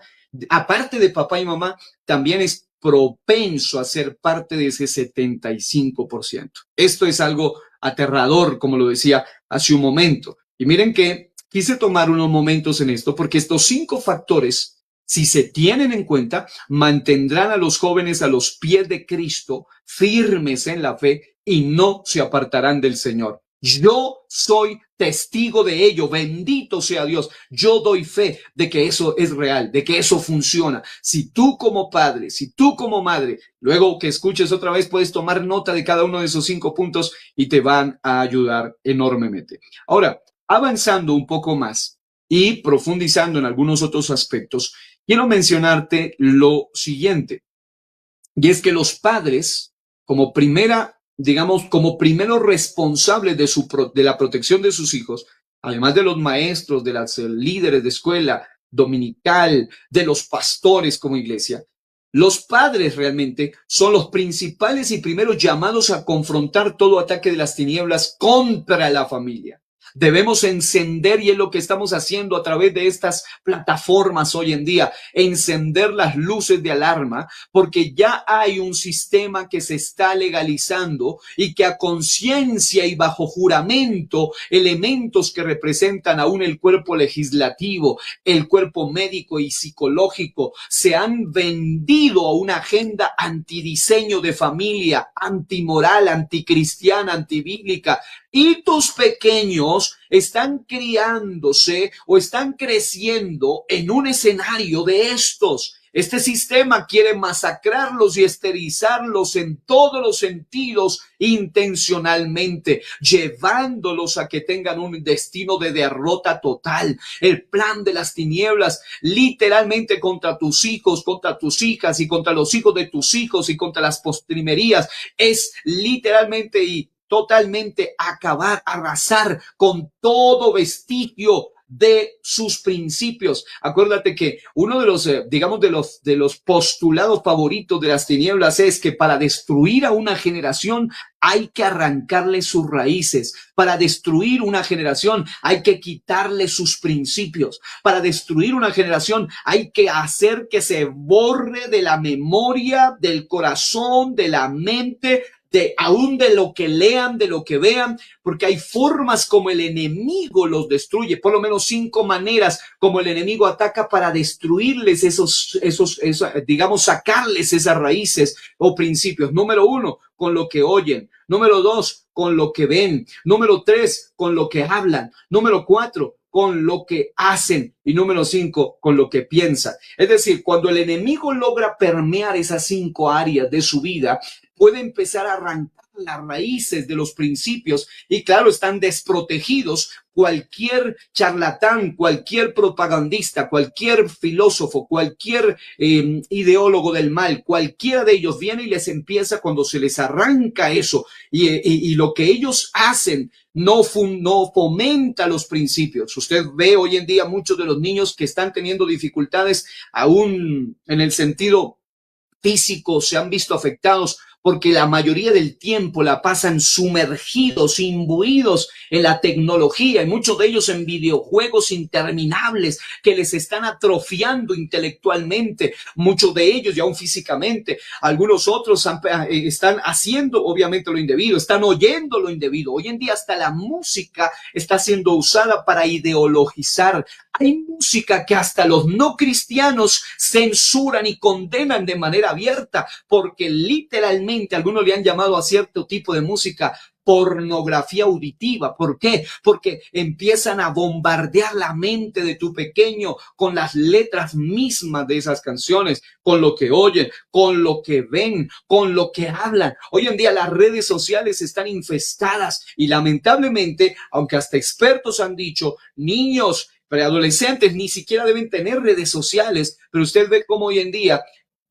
aparte de papá y mamá, también es propenso a ser parte de ese 75%. Esto es algo aterrador, como lo decía hace un momento. Y miren que quise tomar unos momentos en esto porque estos 5 factores, si se tienen en cuenta, mantendrán a los jóvenes a los pies de Cristo, firmes en la fe y no se apartarán del Señor. Yo soy testigo de ello, bendito sea Dios. Yo doy fe de que eso es real, de que eso funciona. Si tú como padre, si tú como madre, luego que escuches otra vez, puedes tomar nota de cada uno de esos 5 puntos y te van a ayudar enormemente. Ahora, avanzando un poco más y profundizando en algunos otros aspectos, quiero mencionarte lo siguiente, y es que los padres, como primeros responsables de la protección de sus hijos, además de los maestros, de los líderes de escuela dominical, de los pastores como iglesia, los padres realmente son los principales y primeros llamados a confrontar todo ataque de las tinieblas contra la familia. Debemos encender, y es lo que estamos haciendo a través de estas plataformas hoy en día, encender las luces de alarma, porque ya hay un sistema que se está legalizando y que a conciencia y bajo juramento, elementos que representan aún el cuerpo legislativo, el cuerpo médico y psicológico, se han vendido a una agenda antidiseño de familia, antimoral, anticristiana, antibíblica, y tus pequeños están criándose o están creciendo en un escenario de estos. Este sistema quiere masacrarlos y esterilizarlos en todos los sentidos intencionalmente, llevándolos a que tengan un destino de derrota total. El plan de las tinieblas, literalmente contra tus hijos, contra tus hijas y contra los hijos de tus hijos y contra las postrimerías, es literalmente y totalmente acabar, arrasar con todo vestigio de sus principios. Acuérdate que uno de los, digamos, de los postulados favoritos de las tinieblas es que para destruir a una generación hay que arrancarle sus raíces. Para destruir una generación hay que quitarle sus principios. Para destruir una generación hay que hacer que se borre de la memoria, del corazón, de la mente, aún de lo que lean, de lo que vean, porque hay formas como el enemigo los destruye, por lo menos 5 maneras como el enemigo ataca para destruirles digamos, sacarles esas raíces o principios. Número 1, con lo que oyen. Número 2, con lo que ven. Número 3, con lo que hablan. Número 4, con lo que hacen. Y número 5, con lo que piensan. Es decir, cuando el enemigo logra permear esas 5 áreas de su vida, puede empezar a arrancar las raíces de los principios y claro, están desprotegidos. Cualquier charlatán, cualquier propagandista, cualquier filósofo, cualquier ideólogo del mal, cualquiera de ellos viene y les empieza cuando se les arranca eso y lo que ellos hacen no fomenta los principios. Usted ve hoy en día muchos de los niños que están teniendo dificultades aún en el sentido físico, se han visto afectados porque la mayoría del tiempo la pasan sumergidos, imbuidos en la tecnología y muchos de ellos en videojuegos interminables que les están atrofiando intelectualmente, muchos de ellos y aún físicamente. Algunos otros están haciendo obviamente lo indebido, están oyendo lo indebido. Hoy en día hasta la música está siendo usada para ideologizar. Hay música que hasta los no cristianos censuran y condenan de manera abierta porque literalmente algunos le han llamado a cierto tipo de música pornografía auditiva. ¿Por qué? Porque empiezan a bombardear la mente de tu pequeño con las letras mismas de esas canciones, con lo que oyen, con lo que ven, con lo que hablan. Hoy en día las redes sociales están infestadas y lamentablemente, aunque hasta expertos han dicho, niños, preadolescentes ni siquiera deben tener redes sociales, pero usted ve cómo hoy en día,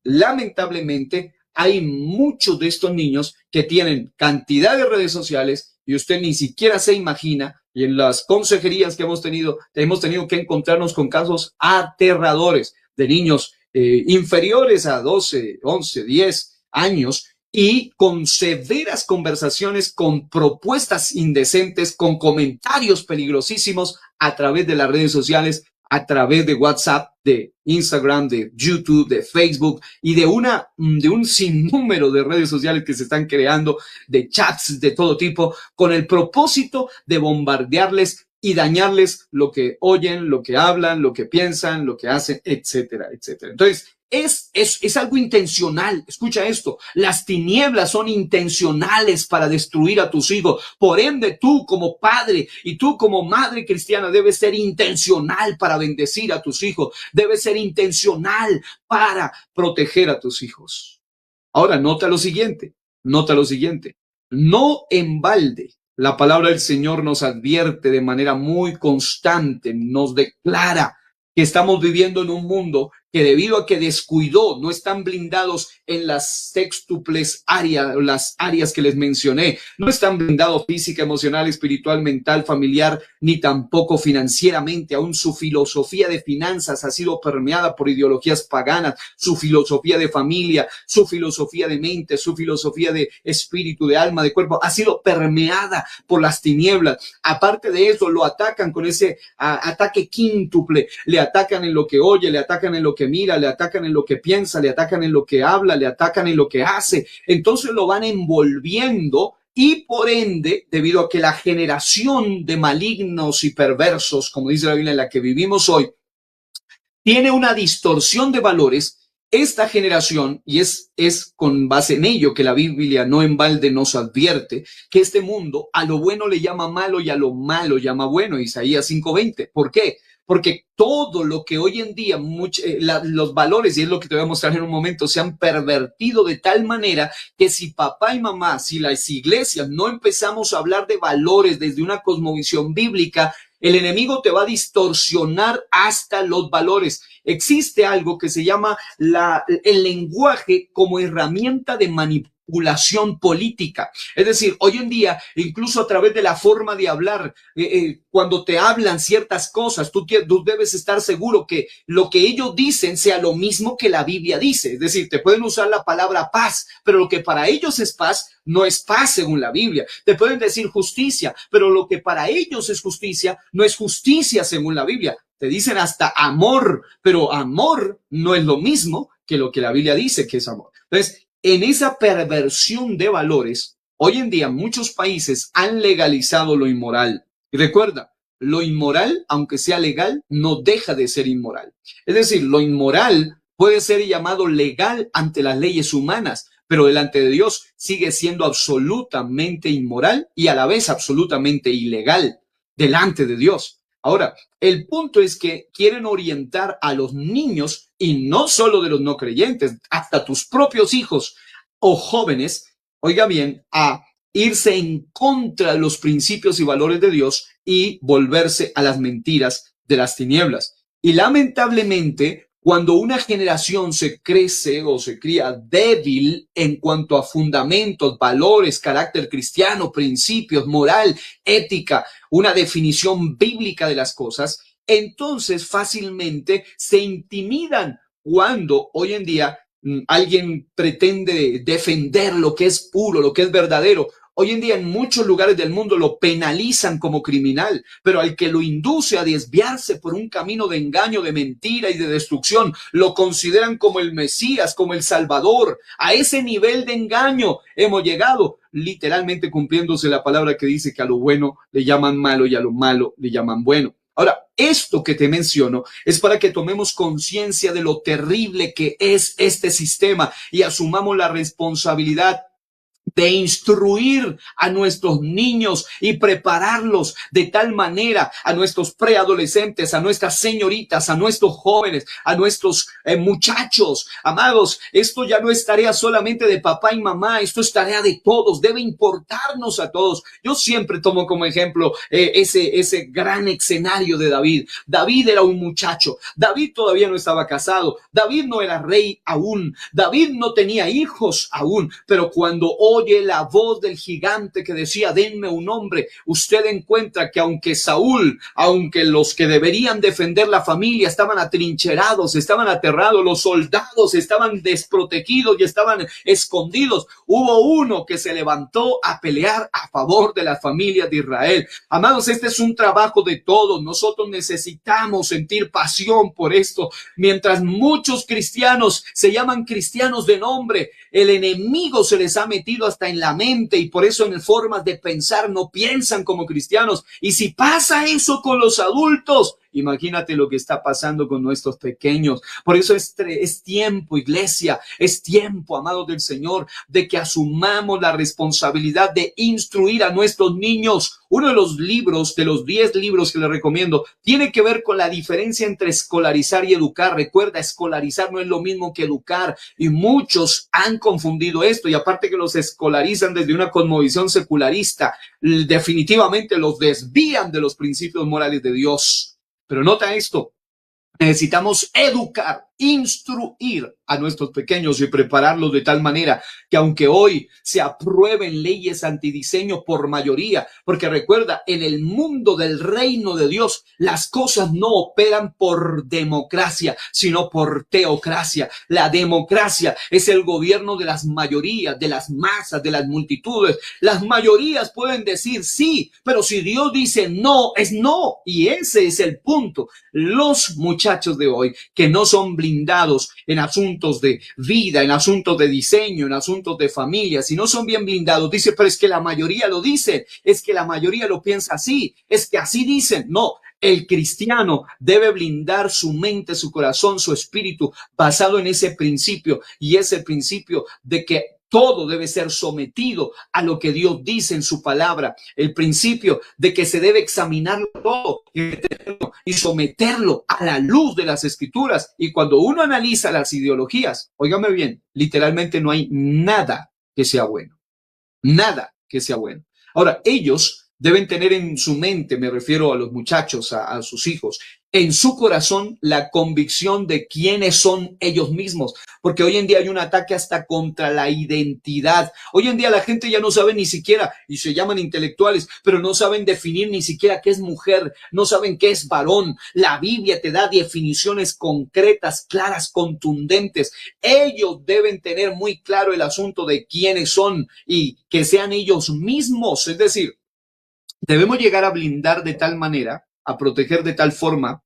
lamentablemente, hay muchos de estos niños que tienen cantidad de redes sociales y usted ni siquiera se imagina, y en las consejerías que hemos tenido que encontrarnos con casos aterradores de niños inferiores a 12, 11, 10 años y con severas conversaciones, con propuestas indecentes, con comentarios peligrosísimos a través de las redes sociales, a través de WhatsApp, de Instagram, de YouTube, de Facebook y de un sinnúmero de redes sociales que se están creando, de chats de todo tipo, con el propósito de bombardearles y dañarles lo que oyen, lo que hablan, lo que piensan, lo que hacen, etcétera, etcétera. Entonces, es algo intencional. Escucha esto. Las tinieblas son intencionales para destruir a tus hijos. Por ende, tú como padre y tú como madre cristiana debes ser intencional para bendecir a tus hijos. Debes ser intencional para proteger a tus hijos. Ahora, nota lo siguiente. No en balde. La palabra del Señor nos advierte de manera muy constante, nos declara que estamos viviendo en un mundo que debido a que descuidó, no están blindados en las sextuples áreas, las áreas que les mencioné, no están blindados física, emocional, espiritual, mental, familiar, ni tampoco financieramente. Aún su filosofía de finanzas ha sido permeada por ideologías paganas, su filosofía de familia, su filosofía de mente, su filosofía de espíritu, de alma, de cuerpo, ha sido permeada por las tinieblas. Aparte de eso, lo atacan con ese ataque quíntuple, le atacan en lo que oye, le atacan en lo que mira, le atacan en lo que piensa, le atacan en lo que habla, le atacan en lo que hace. Entonces lo van envolviendo y por ende, debido a que la generación de malignos y perversos, como dice la Biblia, en la que vivimos hoy, tiene una distorsión de valores, esta generación, y es con base en ello que la Biblia no en balde nos advierte que este mundo a lo bueno le llama malo y a lo malo llama bueno, Isaías 5:20. ¿Por qué? Porque todo lo que hoy en día, los valores, y es lo que te voy a mostrar en un momento, se han pervertido de tal manera que si papá y mamá, si las iglesias no empezamos a hablar de valores desde una cosmovisión bíblica, el enemigo te va a distorsionar hasta los valores. Existe algo que se llama el lenguaje como herramienta de manipulación política. Es decir, hoy en día, incluso a través de la forma de hablar, cuando te hablan ciertas cosas, tú debes estar seguro que lo que ellos dicen sea lo mismo que la Biblia dice. Es decir, te pueden usar la palabra paz, pero lo que para ellos es paz, no es paz según la Biblia. Te pueden decir justicia, pero lo que para ellos es justicia, no es justicia según la Biblia. Te dicen hasta amor, pero amor no es lo mismo que lo que la Biblia dice que es amor. Entonces, en esa perversión de valores, hoy en día muchos países han legalizado lo inmoral. Y recuerda, lo inmoral, aunque sea legal, no deja de ser inmoral. Es decir, lo inmoral puede ser llamado legal ante las leyes humanas, pero delante de Dios sigue siendo absolutamente inmoral y a la vez absolutamente ilegal delante de Dios. Ahora, el punto es que quieren orientar a los niños, y no solo de los no creyentes, hasta tus propios hijos o jóvenes, oiga bien, a irse en contra de los principios y valores de Dios y volverse a las mentiras de las tinieblas. Y lamentablemente, cuando una generación se crece o se cría débil en cuanto a fundamentos, valores, carácter cristiano, principios, moral, ética, una definición bíblica de las cosas, entonces fácilmente se intimidan cuando hoy en día alguien pretende defender lo que es puro, lo que es verdadero. Hoy en día en muchos lugares del mundo lo penalizan como criminal, pero al que lo induce a desviarse por un camino de engaño, de mentira y de destrucción, lo consideran como el Mesías, como el Salvador. A ese nivel de engaño hemos llegado, literalmente cumpliéndose la palabra que dice que a lo bueno le llaman malo y a lo malo le llaman bueno. Ahora, esto que te menciono es para que tomemos conciencia de lo terrible que es este sistema y asumamos la responsabilidad de instruir a nuestros niños y prepararlos de tal manera, a nuestros preadolescentes, a nuestras señoritas, a nuestros jóvenes, a nuestros muchachos. Amados, esto ya no es tarea solamente de papá y mamá, esto es tarea de todos, debe importarnos a todos. Yo siempre tomo como ejemplo ese gran escenario de David. David era un muchacho, David todavía no estaba casado, David no era rey aún, David no tenía hijos aún, pero cuando oye la voz del gigante que decía, denme un hombre, usted encuentra que aunque Saúl, aunque los que deberían defender la familia estaban atrincherados, estaban aterrados, los soldados estaban desprotegidos y estaban escondidos, hubo uno que se levantó a pelear a favor de las familias de Israel. Amados, este es un trabajo de todos. Nosotros necesitamos sentir pasión por esto. Mientras muchos cristianos se llaman cristianos de nombre, el enemigo se les ha metido hasta en la mente y por eso en formas de pensar no piensan como cristianos. Y si pasa eso con los adultos, imagínate lo que está pasando con nuestros pequeños. Por eso es tiempo, iglesia, es tiempo, amados del Señor, de que asumamos la responsabilidad de instruir a nuestros niños. Uno de los libros, de los 10 libros que les recomiendo, tiene que ver con la diferencia entre escolarizar y educar. Recuerda, escolarizar no es lo mismo que educar y muchos han confundido esto, y aparte que los escolarizan desde una cosmovisión secularista, definitivamente los desvían de los principios morales de Dios. Pero nota esto, necesitamos educar instruir a nuestros pequeños y prepararlos de tal manera que aunque hoy se aprueben leyes antidiseño por mayoría, porque recuerda, en el mundo del reino de Dios, las cosas no operan por democracia, sino por teocracia. La democracia es el gobierno de las mayorías, de las masas, de las multitudes. Las mayorías pueden decir sí, pero si Dios dice no, es no. Y ese es el punto. Los muchachos de hoy que no son blindados en asuntos de vida, en asuntos de diseño, en asuntos de familia, si no son bien blindados, dice, pero es que la mayoría lo dice, es que la mayoría lo piensa así, es que así dicen. No, el cristiano debe blindar su mente, su corazón, su espíritu, basado en ese principio, y ese principio de que todo debe ser sometido a lo que Dios dice en su palabra. El principio de que se debe examinar todo y someterlo a la luz de las escrituras. Y cuando uno analiza las ideologías, óigame bien, literalmente no hay nada que sea bueno. Nada que sea bueno. Ahora, ellos deben tener en su mente, me refiero a los muchachos, a sus hijos, en su corazón la convicción de quiénes son ellos mismos, porque hoy en día hay un ataque hasta contra la identidad. Hoy en día la gente ya no sabe ni siquiera, y se llaman intelectuales, pero no saben definir ni siquiera qué es mujer, no saben qué es varón. La Biblia te da definiciones concretas, claras, contundentes. Ellos deben tener muy claro el asunto de quiénes son y que sean ellos mismos, es decir, debemos llegar a blindar de tal manera, a proteger de tal forma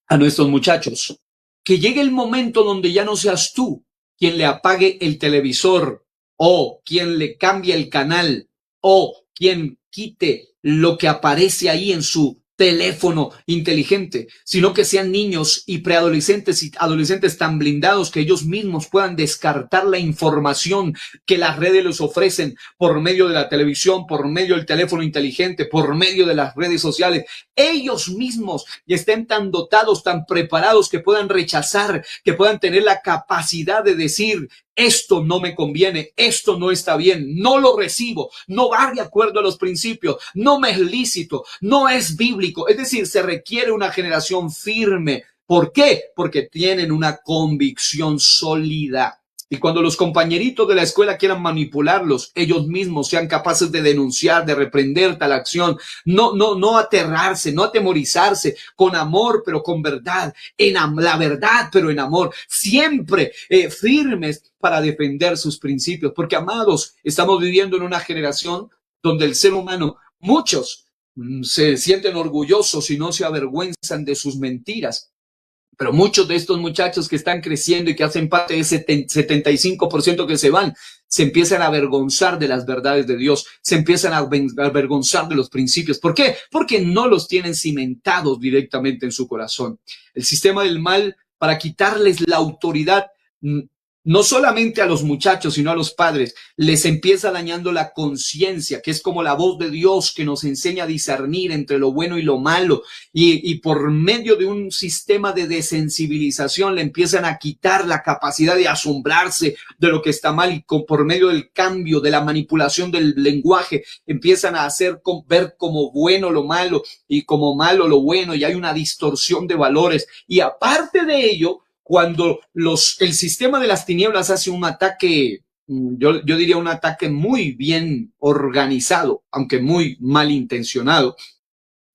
a nuestros muchachos, que llegue el momento donde ya no seas tú quien le apague el televisor o quien le cambie el canal o quien quite lo que aparece ahí en su teléfono inteligente, sino que sean niños y preadolescentes y adolescentes tan blindados que ellos mismos puedan descartar la información que las redes les ofrecen por medio de la televisión, por medio del teléfono inteligente, por medio de las redes sociales. Ellos mismos estén tan dotados, tan preparados que puedan rechazar, que puedan tener la capacidad de decir: esto no me conviene, esto no está bien, no lo recibo, no va de acuerdo a los principios, no me es lícito, no es bíblico. Es decir, se requiere una generación firme. ¿Por qué? Porque tienen una convicción sólida. Y cuando los compañeritos de la escuela quieran manipularlos, ellos mismos sean capaces de denunciar, de reprender tal acción, no aterrarse, no atemorizarse, con amor, pero con verdad, en la verdad, pero en amor, siempre firmes para defender sus principios. Porque, amados, estamos viviendo en una generación donde el ser humano, muchos se sienten orgullosos y no se avergüenzan de sus mentiras. Pero muchos de estos muchachos que están creciendo y que hacen parte de ese 75% que se van, se empiezan a avergonzar de las verdades de Dios, se empiezan a avergonzar de los principios. ¿Por qué? Porque no los tienen cimentados directamente en su corazón. El sistema del mal, para quitarles la autoridad, no solamente a los muchachos, sino a los padres, les empieza dañando la conciencia, que es como la voz de Dios que nos enseña a discernir entre lo bueno y lo malo. Y por medio de un sistema de desensibilización le empiezan a quitar la capacidad de asombrarse de lo que está mal, y por medio del cambio, de la manipulación del lenguaje, empiezan a hacer ver como bueno lo malo y como malo lo bueno, y hay una distorsión de valores. Y aparte de ello, cuando el sistema de las tinieblas hace un ataque, yo diría un ataque muy bien organizado, aunque muy mal intencionado,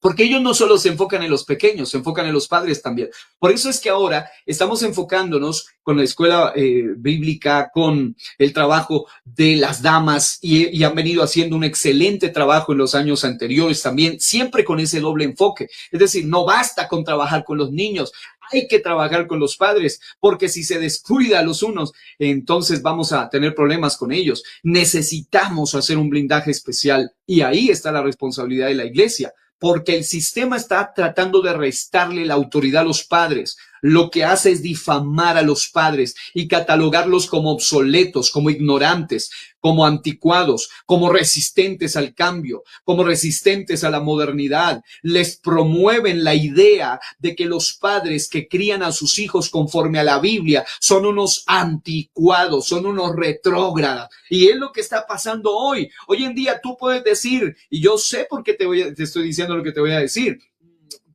porque ellos no solo se enfocan en los pequeños, se enfocan en los padres también. Por eso es que ahora estamos enfocándonos con la escuela bíblica, con el trabajo de las damas, y han venido haciendo un excelente trabajo en los años anteriores también, siempre con ese doble enfoque. Es decir, no basta con trabajar con los niños, hay que trabajar con los padres, porque si se descuida a los unos, entonces vamos a tener problemas con ellos. Necesitamos hacer un blindaje especial, y ahí está la responsabilidad de la iglesia, porque el sistema está tratando de restarle la autoridad a los padres. Lo que hace es difamar a los padres y catalogarlos como obsoletos, como ignorantes, como anticuados, como resistentes al cambio, como resistentes a la modernidad. Les promueven la idea de que los padres que crían a sus hijos conforme a la Biblia son unos anticuados, son unos retrógradas. Y es lo que está pasando hoy. Hoy en día tú puedes decir, y yo sé por qué te estoy diciendo lo que te voy a decir,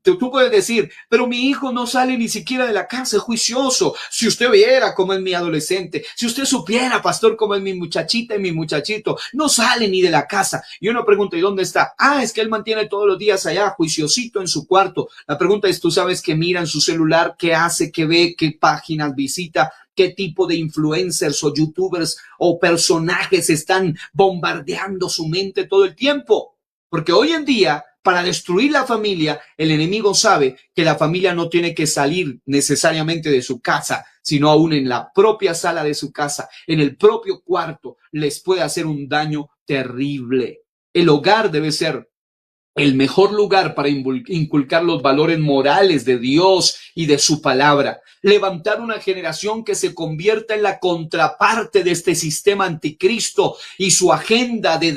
tú puedes decir, pero mi hijo no sale ni siquiera de la casa, es juicioso. Si usted viera cómo es mi adolescente, si usted supiera, pastor, cómo es mi muchachita y mi muchachito, no sale ni de la casa. Y uno pregunta, ¿y dónde está? Ah, es que él mantiene todos los días allá, juiciosito en su cuarto. La pregunta es, ¿tú sabes qué mira en su celular? ¿Qué hace? ¿Qué ve? ¿Qué páginas visita? ¿Qué tipo de influencers o youtubers o personajes están bombardeando su mente todo el tiempo? Porque hoy en día, para destruir la familia, el enemigo sabe que la familia no tiene que salir necesariamente de su casa, sino aún en la propia sala de su casa, en el propio cuarto, les puede hacer un daño terrible. El hogar debe ser el mejor lugar para inculcar los valores morales de Dios y de su palabra. Levantar una generación que se convierta en la contraparte de este sistema anticristo y su agenda de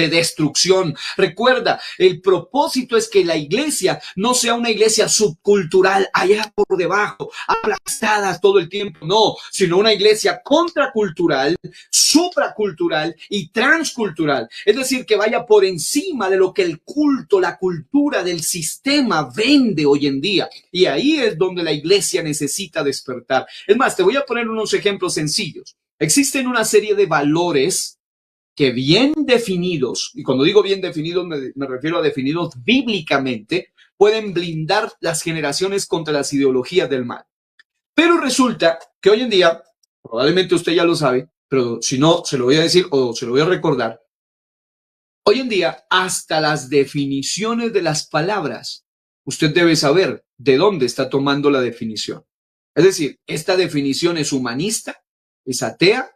destrucción. Recuerda, el propósito es que la iglesia no sea una iglesia subcultural allá por debajo, aplastadas todo el tiempo, no, sino una iglesia contracultural, supracultural y transcultural. Es decir, que vaya por encima de lo que el culto, la cultura del sistema vende hoy en día. Y ahí es donde la iglesia necesita despertar. Es más, te voy a poner unos ejemplos sencillos. Existen una serie de valores que bien definidos, y cuando digo bien definidos me refiero a definidos bíblicamente, pueden blindar las generaciones contra las ideologías del mal. Pero resulta que hoy en día, probablemente usted ya lo sabe, pero si no, se lo voy a decir o se lo voy a recordar. Hoy en día, hasta las definiciones de las palabras, usted debe saber de dónde está tomando la definición. Es decir, ¿esta definición es humanista, es atea,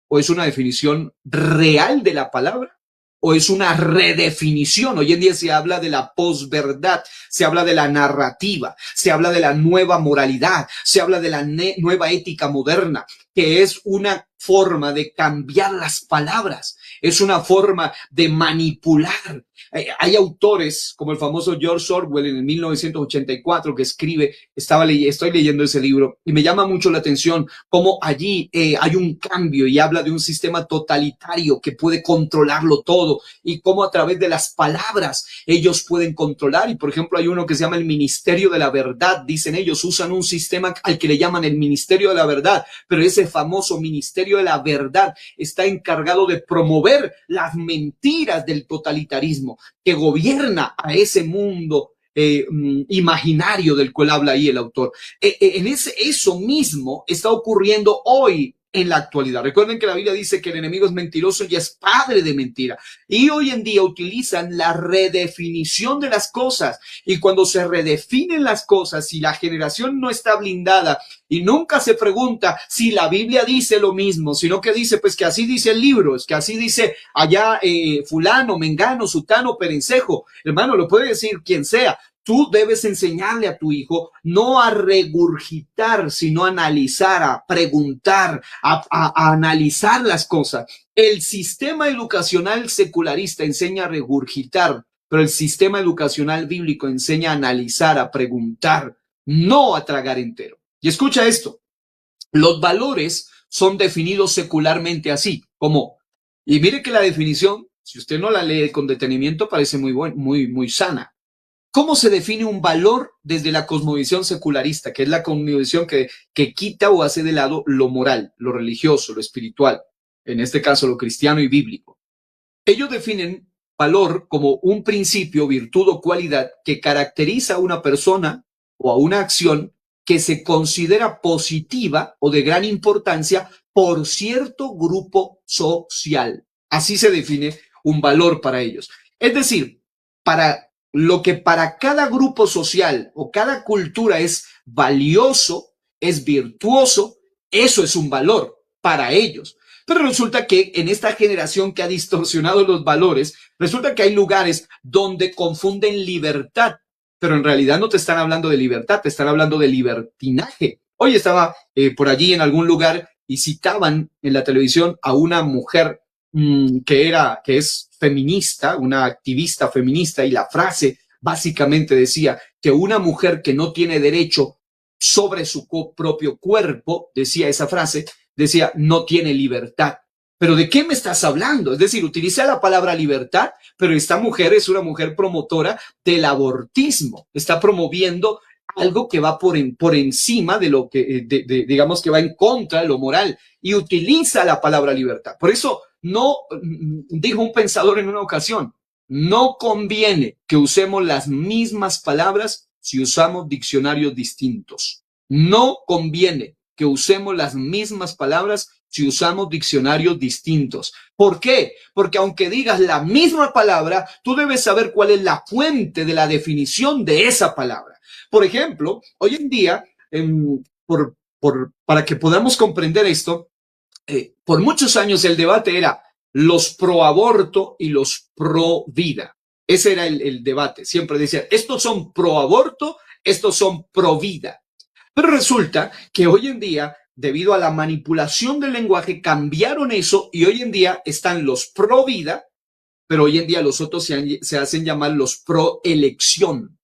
o es una definición real de la palabra, o es una redefinición? Hoy en día se habla de la posverdad, se habla de la narrativa, se habla de la nueva moralidad, se habla de la nueva ética moderna, que es una forma de cambiar las palabras, es una forma de manipular. Hay autores como el famoso George Orwell en el 1984 que escribe, estoy leyendo ese libro y me llama mucho la atención cómo allí hay un cambio y habla de un sistema totalitario que puede controlarlo todo y cómo a través de las palabras ellos pueden controlar. Y por ejemplo hay uno que se llama el Ministerio de la Verdad, dicen ellos, usan un sistema al que le llaman el Ministerio de la Verdad, pero ese famoso Ministerio de la Verdad está encargado de promover las mentiras del totalitarismo que gobierna a ese mundo imaginario del cual habla ahí el autor. Eso mismo está ocurriendo hoy en la actualidad. Recuerden que la Biblia dice que el enemigo es mentiroso y es padre de mentira. Y hoy en día utilizan la redefinición de las cosas. Y cuando se redefinen las cosas, si la generación no está blindada y nunca se pregunta si la Biblia dice lo mismo, sino que dice, pues que así dice el libro, es que así dice allá fulano, mengano, sutano, perencejo. Hermano, lo puede decir quien sea. Tú debes enseñarle a tu hijo no a regurgitar, sino a analizar, a preguntar, a analizar las cosas. El sistema educacional secularista enseña a regurgitar, pero el sistema educacional bíblico enseña a analizar, a preguntar, no a tragar entero. Y escucha esto, los valores son definidos secularmente así, como, y mire que la definición, si usted no la lee con detenimiento, parece muy sana. ¿Cómo se define un valor desde la cosmovisión secularista, que es la cosmovisión que quita o hace de lado lo moral, lo religioso, lo espiritual, en este caso lo cristiano y bíblico? Ellos definen valor como un principio, virtud o cualidad que caracteriza a una persona o a una acción que se considera positiva o de gran importancia por cierto grupo social. Así se define un valor para ellos. Es decir, lo que para cada grupo social o cada cultura es valioso, es virtuoso, eso es un valor para ellos. Pero resulta que en esta generación que ha distorsionado los valores, resulta que hay lugares donde confunden libertad, pero en realidad no te están hablando de libertad, te están hablando de libertinaje. Hoy estaba por allí en algún lugar y citaban en la televisión a una mujer que es feminista, una activista feminista, y la frase básicamente decía que una mujer que no tiene derecho sobre su propio cuerpo, decía esa frase, decía, no tiene libertad. ¿pero de qué me estás hablando? Es decir, utiliza la palabra libertad, pero esta mujer es una mujer promotora del abortismo. Está promoviendo algo que va por encima de lo que, digamos que va en contra de lo moral, y utiliza la palabra libertad. Por eso no, dijo un pensador en una ocasión, no conviene que usemos las mismas palabras si usamos diccionarios distintos. No conviene que usemos las mismas palabras si usamos diccionarios distintos. ¿Por qué? Porque aunque digas la misma palabra, tú debes saber cuál es la fuente de la definición de esa palabra. Por ejemplo, hoy en día, para que podamos comprender esto, por muchos años el debate era los pro aborto y los pro vida. Ese era el debate. Siempre decían, estos son pro aborto, estos son pro vida. Pero resulta que hoy en día, debido a la manipulación del lenguaje, cambiaron eso y hoy en día están los pro vida, pero hoy en día los otros se hacen llamar los pro elección.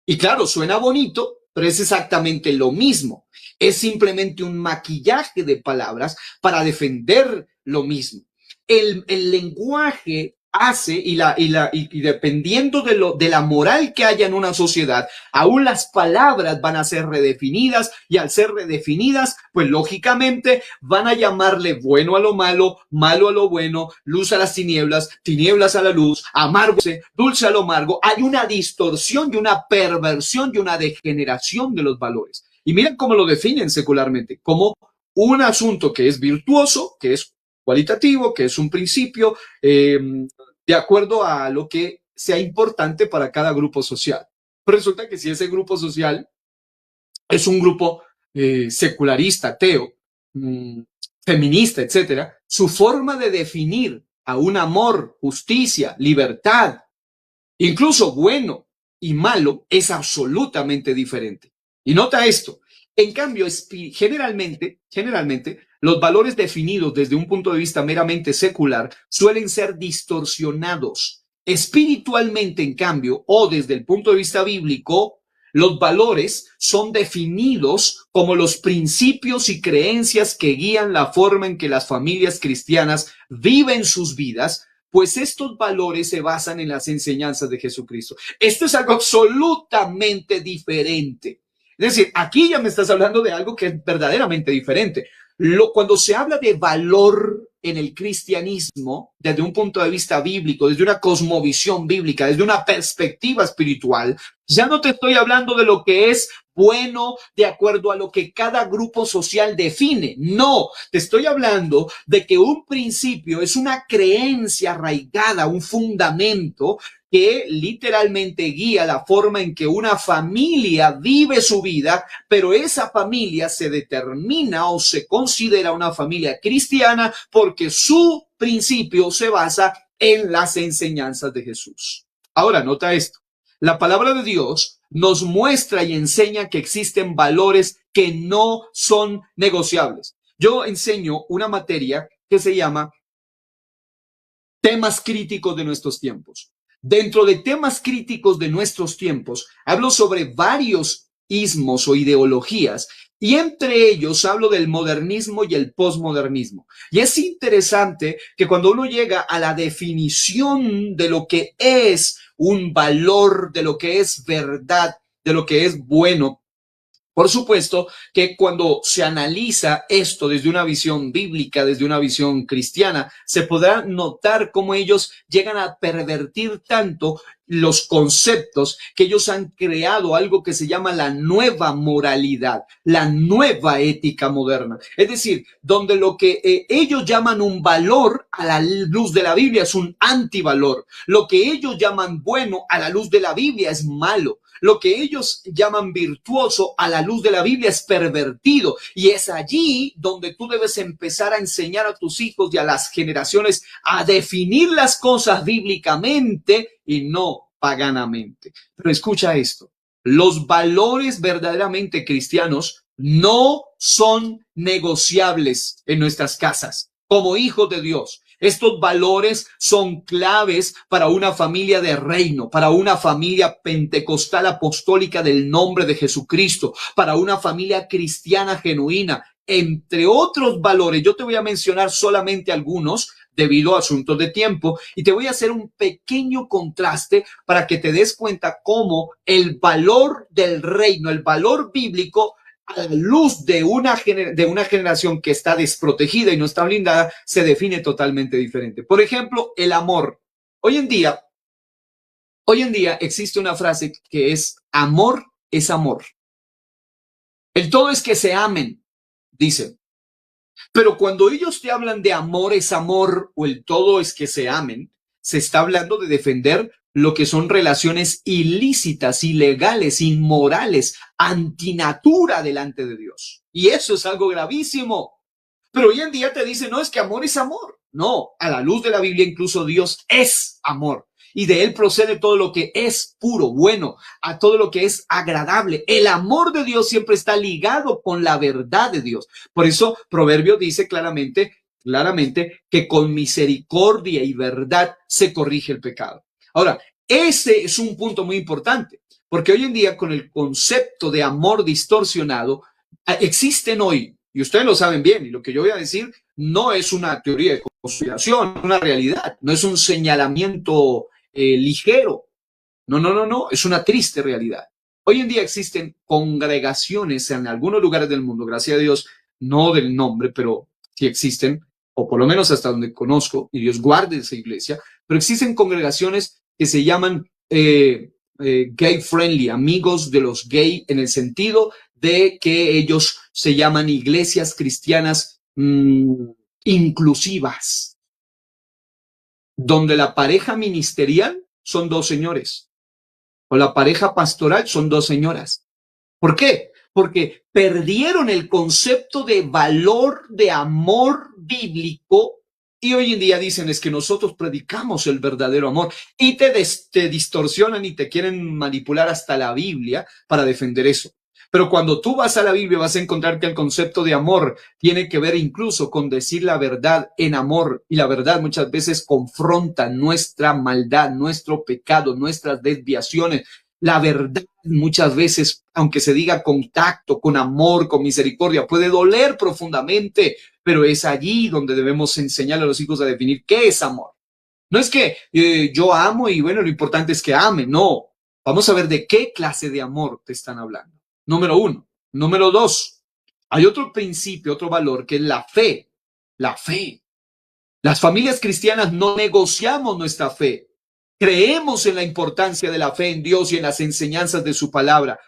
Y claro, suena bonito, pero es exactamente lo mismo. Es simplemente un maquillaje de palabras para defender lo mismo. El lenguaje hace y dependiendo de la moral que haya en una sociedad, aún las palabras van a ser redefinidas, y al ser redefinidas, pues lógicamente van a llamarle bueno a lo malo, malo a lo bueno, luz a las tinieblas, tinieblas a la luz, amargo, dulce a lo amargo. Hay una distorsión y una perversión y una degeneración de los valores. Y miren cómo lo definen secularmente, como un asunto que es virtuoso, que es cualitativo, que es un principio, de acuerdo a lo que sea importante para cada grupo social. Pero resulta que si ese grupo social es un grupo secularista, ateo, feminista, etcétera, su forma de definir a un amor, justicia, libertad, incluso bueno y malo, es absolutamente diferente. Y nota esto. En cambio, generalmente, los valores definidos desde un punto de vista meramente secular suelen ser distorsionados. Espiritualmente, en cambio, o desde el punto de vista bíblico, los valores son definidos como los principios y creencias que guían la forma en que las familias cristianas viven sus vidas, pues estos valores se basan en las enseñanzas de Jesucristo. Esto es algo absolutamente diferente. Es decir, aquí ya me estás hablando de algo que es verdaderamente diferente. Cuando se habla de valor en el cristianismo, desde un punto de vista bíblico, desde una cosmovisión bíblica, desde una perspectiva espiritual, ya no te estoy hablando de lo que es bueno de acuerdo a lo que cada grupo social define. No, te estoy hablando de que un principio es una creencia arraigada, un fundamento que literalmente guía la forma en que una familia vive su vida, pero esa familia se determina o se considera una familia cristiana porque su principio se basa en las enseñanzas de Jesús. Ahora, nota esto. La palabra de Dios nos muestra y enseña que existen valores que no son negociables. Yo enseño una materia que se llama temas críticos de nuestros tiempos. Dentro de temas críticos de nuestros tiempos, hablo sobre varios ismos o ideologías, y entre ellos hablo del modernismo y el posmodernismo. Y es interesante que cuando uno llega a la definición de lo que es un valor, de lo que es verdad, de lo que es bueno, por supuesto que cuando se analiza esto desde una visión bíblica, desde una visión cristiana, se podrá notar cómo ellos llegan a pervertir tanto los conceptos que ellos han creado algo que se llama la nueva moralidad, la nueva ética moderna. Es decir, donde lo que ellos llaman un valor a la luz de la Biblia es un antivalor. Lo que ellos llaman bueno a la luz de la Biblia es malo. Lo que ellos llaman virtuoso a la luz de la Biblia es pervertido, y es allí donde tú debes empezar a enseñar a tus hijos y a las generaciones a definir las cosas bíblicamente y no paganamente. Pero escucha esto, los valores verdaderamente cristianos no son negociables en nuestras casas como hijos de Dios. Estos valores son claves para una familia de reino, para una familia pentecostal apostólica del nombre de Jesucristo, para una familia cristiana genuina. entre otros valores. Yo te voy a mencionar solamente algunos debido a asuntos de tiempo y te voy a hacer un pequeño contraste para que te des cuenta cómo el valor del reino, el valor bíblico, a la luz de una generación que está desprotegida y no está blindada, se define totalmente diferente. Por ejemplo, el amor. Hoy en día existe una frase que es amor es amor. El todo es que se amen, dicen. Pero cuando ellos te hablan de amor es amor o el todo es que se amen, se está hablando de defender lo que son relaciones ilícitas, ilegales, inmorales, antinatura delante de Dios. Y eso es algo gravísimo. Pero hoy en día te dicen, no, es que amor es amor. No, a la luz de la Biblia incluso Dios es amor. Y de él procede todo lo que es puro, bueno, a todo lo que es agradable. El amor de Dios siempre está ligado con la verdad de Dios. Por eso Proverbio dice claramente que con misericordia y verdad se corrige el pecado. Ahora, ese es un punto muy importante, porque hoy en día con el concepto de amor distorsionado, existen hoy, y ustedes lo saben bien, y lo que yo voy a decir no es una teoría de conspiración, es una realidad, no es un señalamiento ligero. No, es una triste realidad. Hoy en día existen congregaciones en algunos lugares del mundo, gracias a Dios, no del nombre, pero sí existen, o por lo menos hasta donde conozco, y Dios guarde esa iglesia, pero existen congregaciones que se llaman gay friendly, amigos de los gay, en el sentido de que ellos se llaman iglesias cristianas inclusivas, donde la pareja ministerial son dos señores o la pareja pastoral son dos señoras. ¿Por qué? Porque perdieron el concepto de valor de amor bíblico y hoy en día dicen es que nosotros predicamos el verdadero amor y te distorsionan y te quieren manipular hasta la Biblia para defender eso. Pero cuando tú vas a la Biblia vas a encontrar que el concepto de amor tiene que ver incluso con decir la verdad en amor. Y la verdad muchas veces confronta nuestra maldad, nuestro pecado, nuestras desviaciones. La verdad muchas veces, aunque se diga con tacto, con amor, con misericordia, puede doler profundamente, pero es allí donde debemos enseñar a los hijos a definir qué es amor. No es que yo amo y bueno, lo importante es que ame, no. Vamos a ver de qué clase de amor te están hablando. Número 1. Número 2, hay otro principio, otro valor que es la fe. La fe. Las familias cristianas no negociamos nuestra fe. Creemos en la importancia de la fe en Dios y en las enseñanzas de su palabra.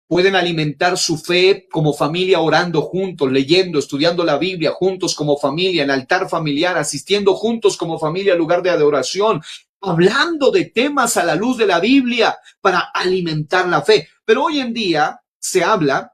Pueden alimentar su fe como familia orando juntos, leyendo, estudiando la Biblia juntos como familia, en altar familiar, asistiendo juntos como familia al lugar de adoración, hablando de temas a la luz de la Biblia para alimentar la fe. Pero hoy en día se habla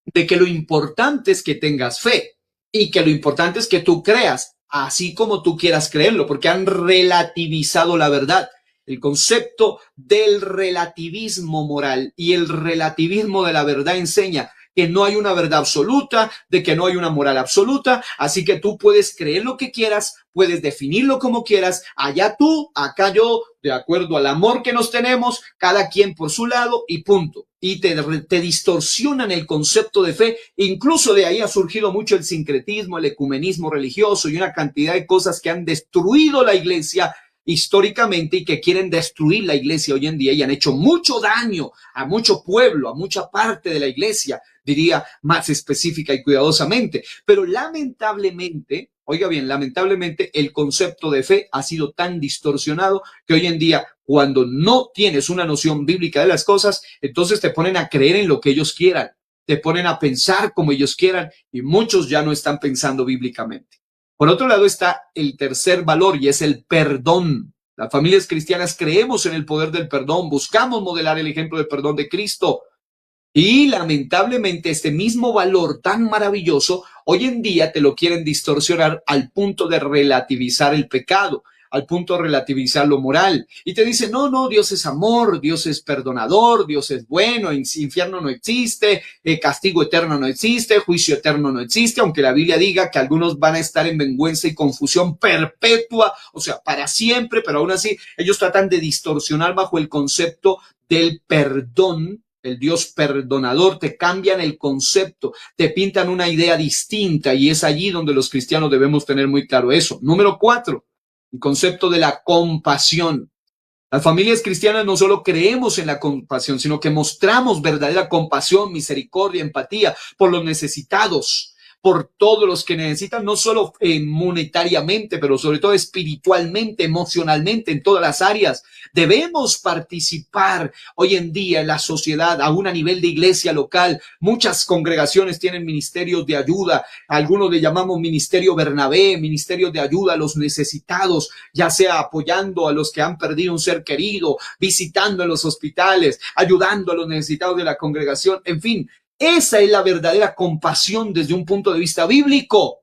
de que lo importante es que tengas fe y que lo importante es que tú creas, así como tú quieras creerlo, porque han relativizado la verdad. El concepto del relativismo moral y el relativismo de la verdad enseña que no hay una verdad absoluta, de que no hay una moral absoluta, así que tú puedes creer lo que quieras, puedes definirlo como quieras, allá tú, acá yo, de acuerdo al amor que nos tenemos, cada quien por su lado y punto. Y te distorsionan el concepto de fe, incluso de ahí ha surgido mucho el sincretismo, el ecumenismo religioso y una cantidad de cosas que han destruido la iglesia históricamente y que quieren destruir la iglesia hoy en día y han hecho mucho daño a mucho pueblo, a mucha parte de la iglesia, diría más específica y cuidadosamente. Pero lamentablemente, oiga bien, lamentablemente el concepto de fe ha sido tan distorsionado que hoy en día cuando no tienes una noción bíblica de las cosas, entonces te ponen a creer en lo que ellos quieran, te ponen a pensar como ellos quieran y muchos ya no están pensando bíblicamente. Por otro lado está el tercer valor y es el perdón. Las familias cristianas creemos en el poder del perdón, buscamos modelar el ejemplo del perdón de Cristo. Y lamentablemente este mismo valor tan maravilloso, hoy en día te lo quieren distorsionar al punto de relativizar el pecado, al punto de relativizar lo moral. Y te dicen, no, Dios es amor, Dios es perdonador, Dios es bueno, infierno no existe, castigo eterno no existe, juicio eterno no existe, aunque la Biblia diga que algunos van a estar en vergüenza y confusión perpetua, o sea, para siempre, pero aún así ellos tratan de distorsionar bajo el concepto del perdón el Dios perdonador, te cambian el concepto, te pintan una idea distinta, y es allí donde los cristianos debemos tener muy claro eso. Número 4, el concepto de la compasión. Las familias cristianas no solo creemos en la compasión, sino que mostramos verdadera compasión, misericordia, empatía por los necesitados, por todos los que necesitan, no solo monetariamente, pero sobre todo espiritualmente, emocionalmente, en todas las áreas. Debemos participar hoy en día en la sociedad, aún a nivel de iglesia local. Muchas congregaciones tienen ministerios de ayuda, algunos le llamamos ministerio Bernabé, ministerios de ayuda a los necesitados, ya sea apoyando a los que han perdido un ser querido, visitando en los hospitales, ayudando a los necesitados de la congregación, en fin. Esa es la verdadera compasión desde un punto de vista bíblico.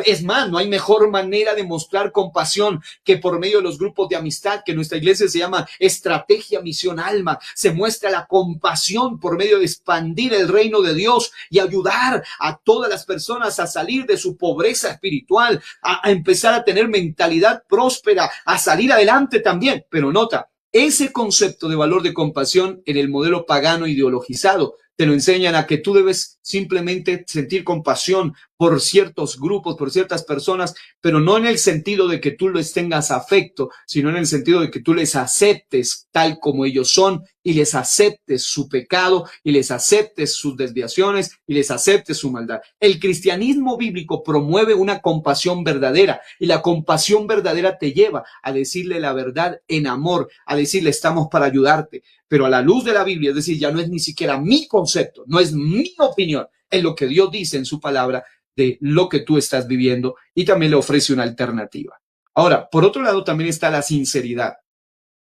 Es más, no hay mejor manera de mostrar compasión que por medio de los grupos de amistad, que en nuestra iglesia se llama Estrategia Misión Alma. Se muestra la compasión por medio de expandir el reino de Dios y ayudar a todas las personas a salir de su pobreza espiritual, a empezar a tener mentalidad próspera, a salir adelante también. Pero nota, ese concepto de valor de compasión en el modelo pagano ideologizado te lo enseñan a que tú debes simplemente sentir compasión por ciertos grupos, por ciertas personas, pero no en el sentido de que tú les tengas afecto, sino en el sentido de que tú les aceptes tal como ellos son y les aceptes su pecado y les aceptes sus desviaciones y les aceptes su maldad. El cristianismo bíblico promueve una compasión verdadera, y la compasión verdadera te lleva a decirle la verdad en amor, a decirle estamos para ayudarte, pero a la luz de la Biblia, es decir, ya no es ni siquiera mi concepto, no es mi opinión, es lo que Dios dice en su palabra de lo que tú estás viviendo, y también le ofrece una alternativa. Ahora, por otro lado, también está la sinceridad.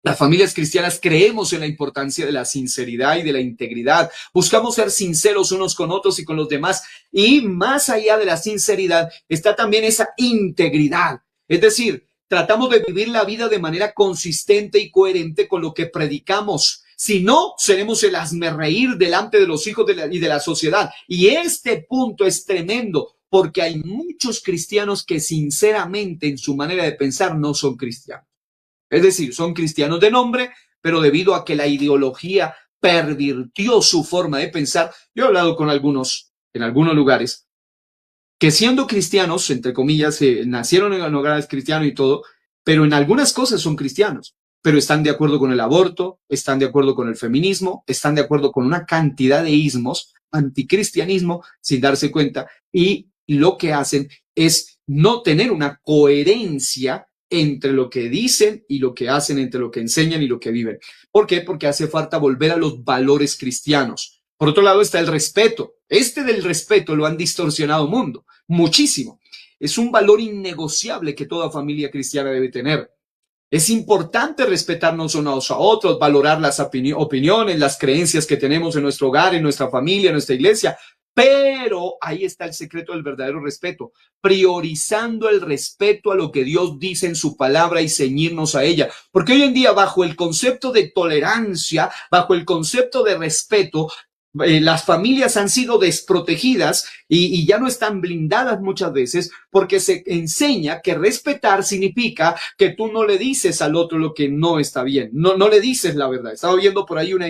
Las familias cristianas creemos en la importancia de la sinceridad y de la integridad. Buscamos ser sinceros unos con otros y con los demás. Y más allá de la sinceridad está también esa integridad. Es decir, tratamos de vivir la vida de manera consistente y coherente con lo que predicamos. Si no, seremos el hazmerreír delante de los hijos y de la sociedad. Y este punto es tremendo, porque hay muchos cristianos que sinceramente en su manera de pensar no son cristianos. Es decir, son cristianos de nombre, pero debido a que la ideología pervirtió su forma de pensar, yo he hablado con algunos en algunos lugares que siendo cristianos, entre comillas, nacieron en hogares cristianos y todo, pero en algunas cosas son cristianos, pero están de acuerdo con el aborto, están de acuerdo con el feminismo, están de acuerdo con una cantidad de ismos, anticristianismo, sin darse cuenta, y lo que hacen es no tener una coherencia entre lo que dicen y lo que hacen, entre lo que enseñan y lo que viven. ¿Por qué? Porque hace falta volver a los valores cristianos. Por otro lado está el respeto. Del respeto lo han distorsionado mundo, muchísimo. Es un valor innegociable que toda familia cristiana debe tener. Es importante respetarnos unos a otros, valorar las opiniones, las creencias que tenemos en nuestro hogar, en nuestra familia, en nuestra iglesia. Pero ahí está el secreto del verdadero respeto, priorizando el respeto a lo que Dios dice en su palabra y ceñirnos a ella. Porque hoy en día, bajo el concepto de tolerancia, bajo el concepto de respeto, las familias han sido desprotegidas y ya no están blindadas muchas veces, porque se enseña que respetar significa que tú no le dices al otro lo que no está bien, no le dices la verdad. Estaba viendo por ahí una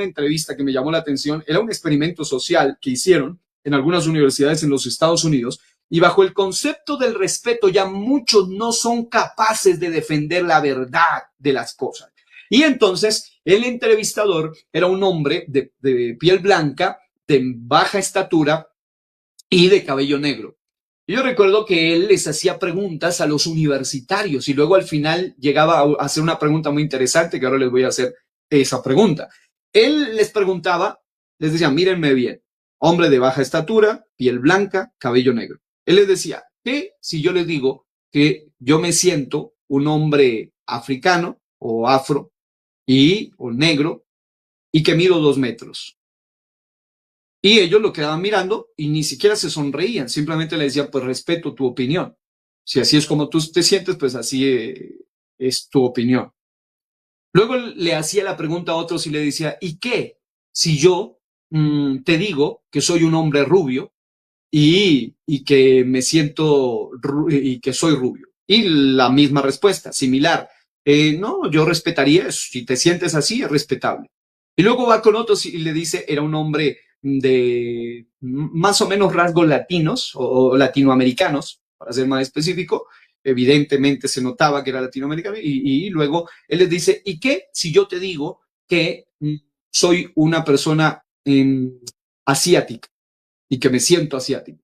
entrevista que me llamó la atención. Era un experimento social que hicieron en algunas universidades en los Estados Unidos, y bajo el concepto del respeto ya muchos no son capaces de defender la verdad de las cosas. Y entonces el entrevistador era un hombre de piel blanca, de baja estatura y de cabello negro. Y yo recuerdo que él les hacía preguntas a los universitarios y luego al final llegaba a hacer una pregunta muy interesante, que ahora les voy a hacer esa pregunta. Él les preguntaba, les decía, mírenme bien, hombre de baja estatura, piel blanca, cabello negro. Él les decía, ¿qué si yo les digo que yo me siento un hombre africano o afro o negro, y que mido 2 metros? Y ellos lo quedaban mirando y ni siquiera se sonreían, simplemente le decían, pues respeto tu opinión. Si así es como tú te sientes, pues así es tu opinión. Luego le hacía la pregunta a otros y le decía, ¿y qué si yo te digo que soy un hombre rubio y que me siento y que soy rubio? Y la misma respuesta, similar. No, yo respetaría eso. Si te sientes así, es respetable. Y luego va con otros y le dice, era un hombre de más o menos rasgos latinos o latinoamericanos, para ser más específico. Evidentemente se notaba que era latinoamericano y luego él les dice, ¿y qué si yo te digo que soy una persona asiática y que me siento asiático?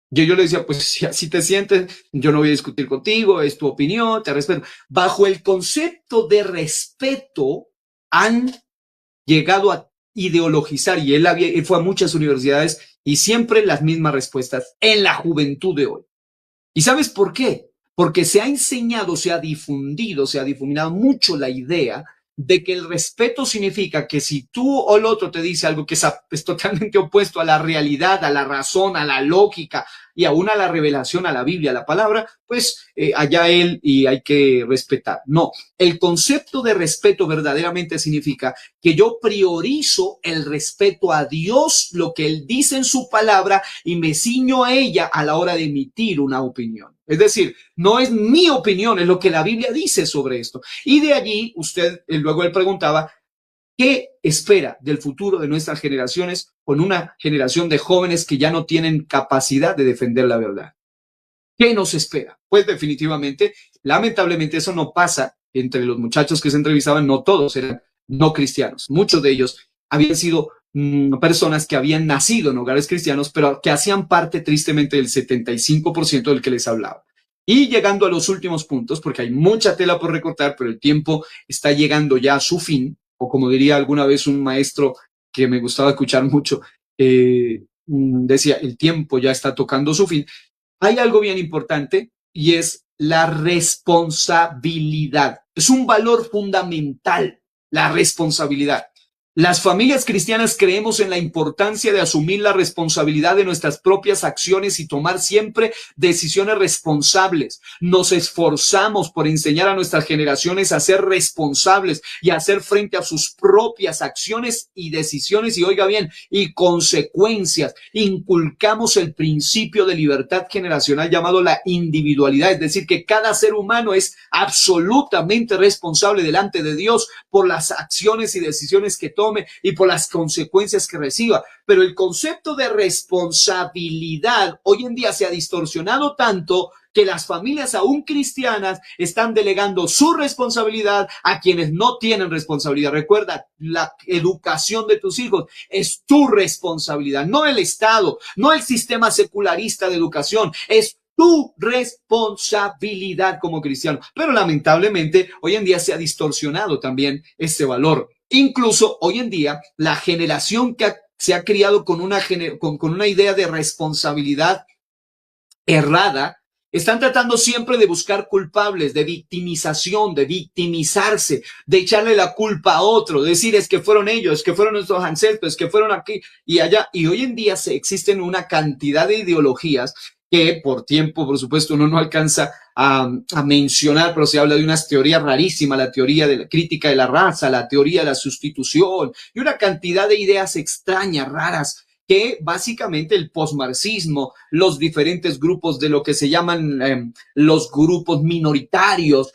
Yo le decía, pues si así te sientes, yo no voy a discutir contigo, es tu opinión, te respeto. Bajo el concepto de respeto han llegado a ideologizar, y él fue a muchas universidades y siempre las mismas respuestas en la juventud de hoy. ¿Y sabes por qué? Porque se ha enseñado, se ha difuminado mucho la idea de que el respeto significa que si tú o el otro te dice algo que es totalmente opuesto a la realidad, a la razón, a la lógica y aún a la revelación, a la Biblia, a la palabra, pues allá él y hay que respetar. No, el concepto de respeto verdaderamente significa que yo priorizo el respeto a Dios, lo que Él dice en su palabra, y me ciño a ella a la hora de emitir una opinión. Es decir, no es mi opinión, es lo que la Biblia dice sobre esto. Y de allí, luego él preguntaba, ¿qué espera del futuro de nuestras generaciones con una generación de jóvenes que ya no tienen capacidad de defender la verdad? ¿Qué nos espera? Pues definitivamente, lamentablemente eso no pasa entre los muchachos que se entrevistaban, no todos eran no cristianos. Muchos de ellos habían sido personas que habían nacido en hogares cristianos, pero que hacían parte tristemente del 75% del que les hablaba. Y llegando a los últimos puntos, porque hay mucha tela por recortar, pero el tiempo está llegando ya a su fin, o como diría alguna vez un maestro que me gustaba escuchar mucho, decía, el tiempo ya está tocando su fin. Hay algo bien importante y es la responsabilidad. Es un valor fundamental, la responsabilidad. Las familias cristianas creemos en la importancia de asumir la responsabilidad de nuestras propias acciones y tomar siempre decisiones responsables. Nos esforzamos por enseñar a nuestras generaciones a ser responsables y a hacer frente a sus propias acciones y decisiones y, oiga bien, y consecuencias. Inculcamos el principio de libertad generacional llamado la individualidad, es decir, que cada ser humano es absolutamente responsable delante de Dios por las acciones y decisiones que tome y por las consecuencias que reciba. Pero el concepto de responsabilidad hoy en día se ha distorsionado tanto que las familias aún cristianas están delegando su responsabilidad a quienes no tienen responsabilidad. Recuerda, la educación de tus hijos es tu responsabilidad, no el Estado, no el sistema secularista de educación, es tu responsabilidad como cristiano. Pero lamentablemente hoy en día se ha distorsionado también este valor. Incluso hoy en día la generación que se ha criado con una idea de responsabilidad errada, están tratando siempre de buscar culpables, de victimización, de victimizarse, de echarle la culpa a otro, de decir es que fueron ellos, es que fueron nuestros ancestros, es que fueron aquí y allá. Y hoy en día existen una cantidad de ideologías que por tiempo, por supuesto, uno no alcanza a mencionar, pero se habla de unas teorías rarísimas, la teoría de la crítica de la raza, la teoría de la sustitución y una cantidad de ideas extrañas, raras, que básicamente el posmarxismo, los diferentes grupos de lo que se llaman los grupos minoritarios,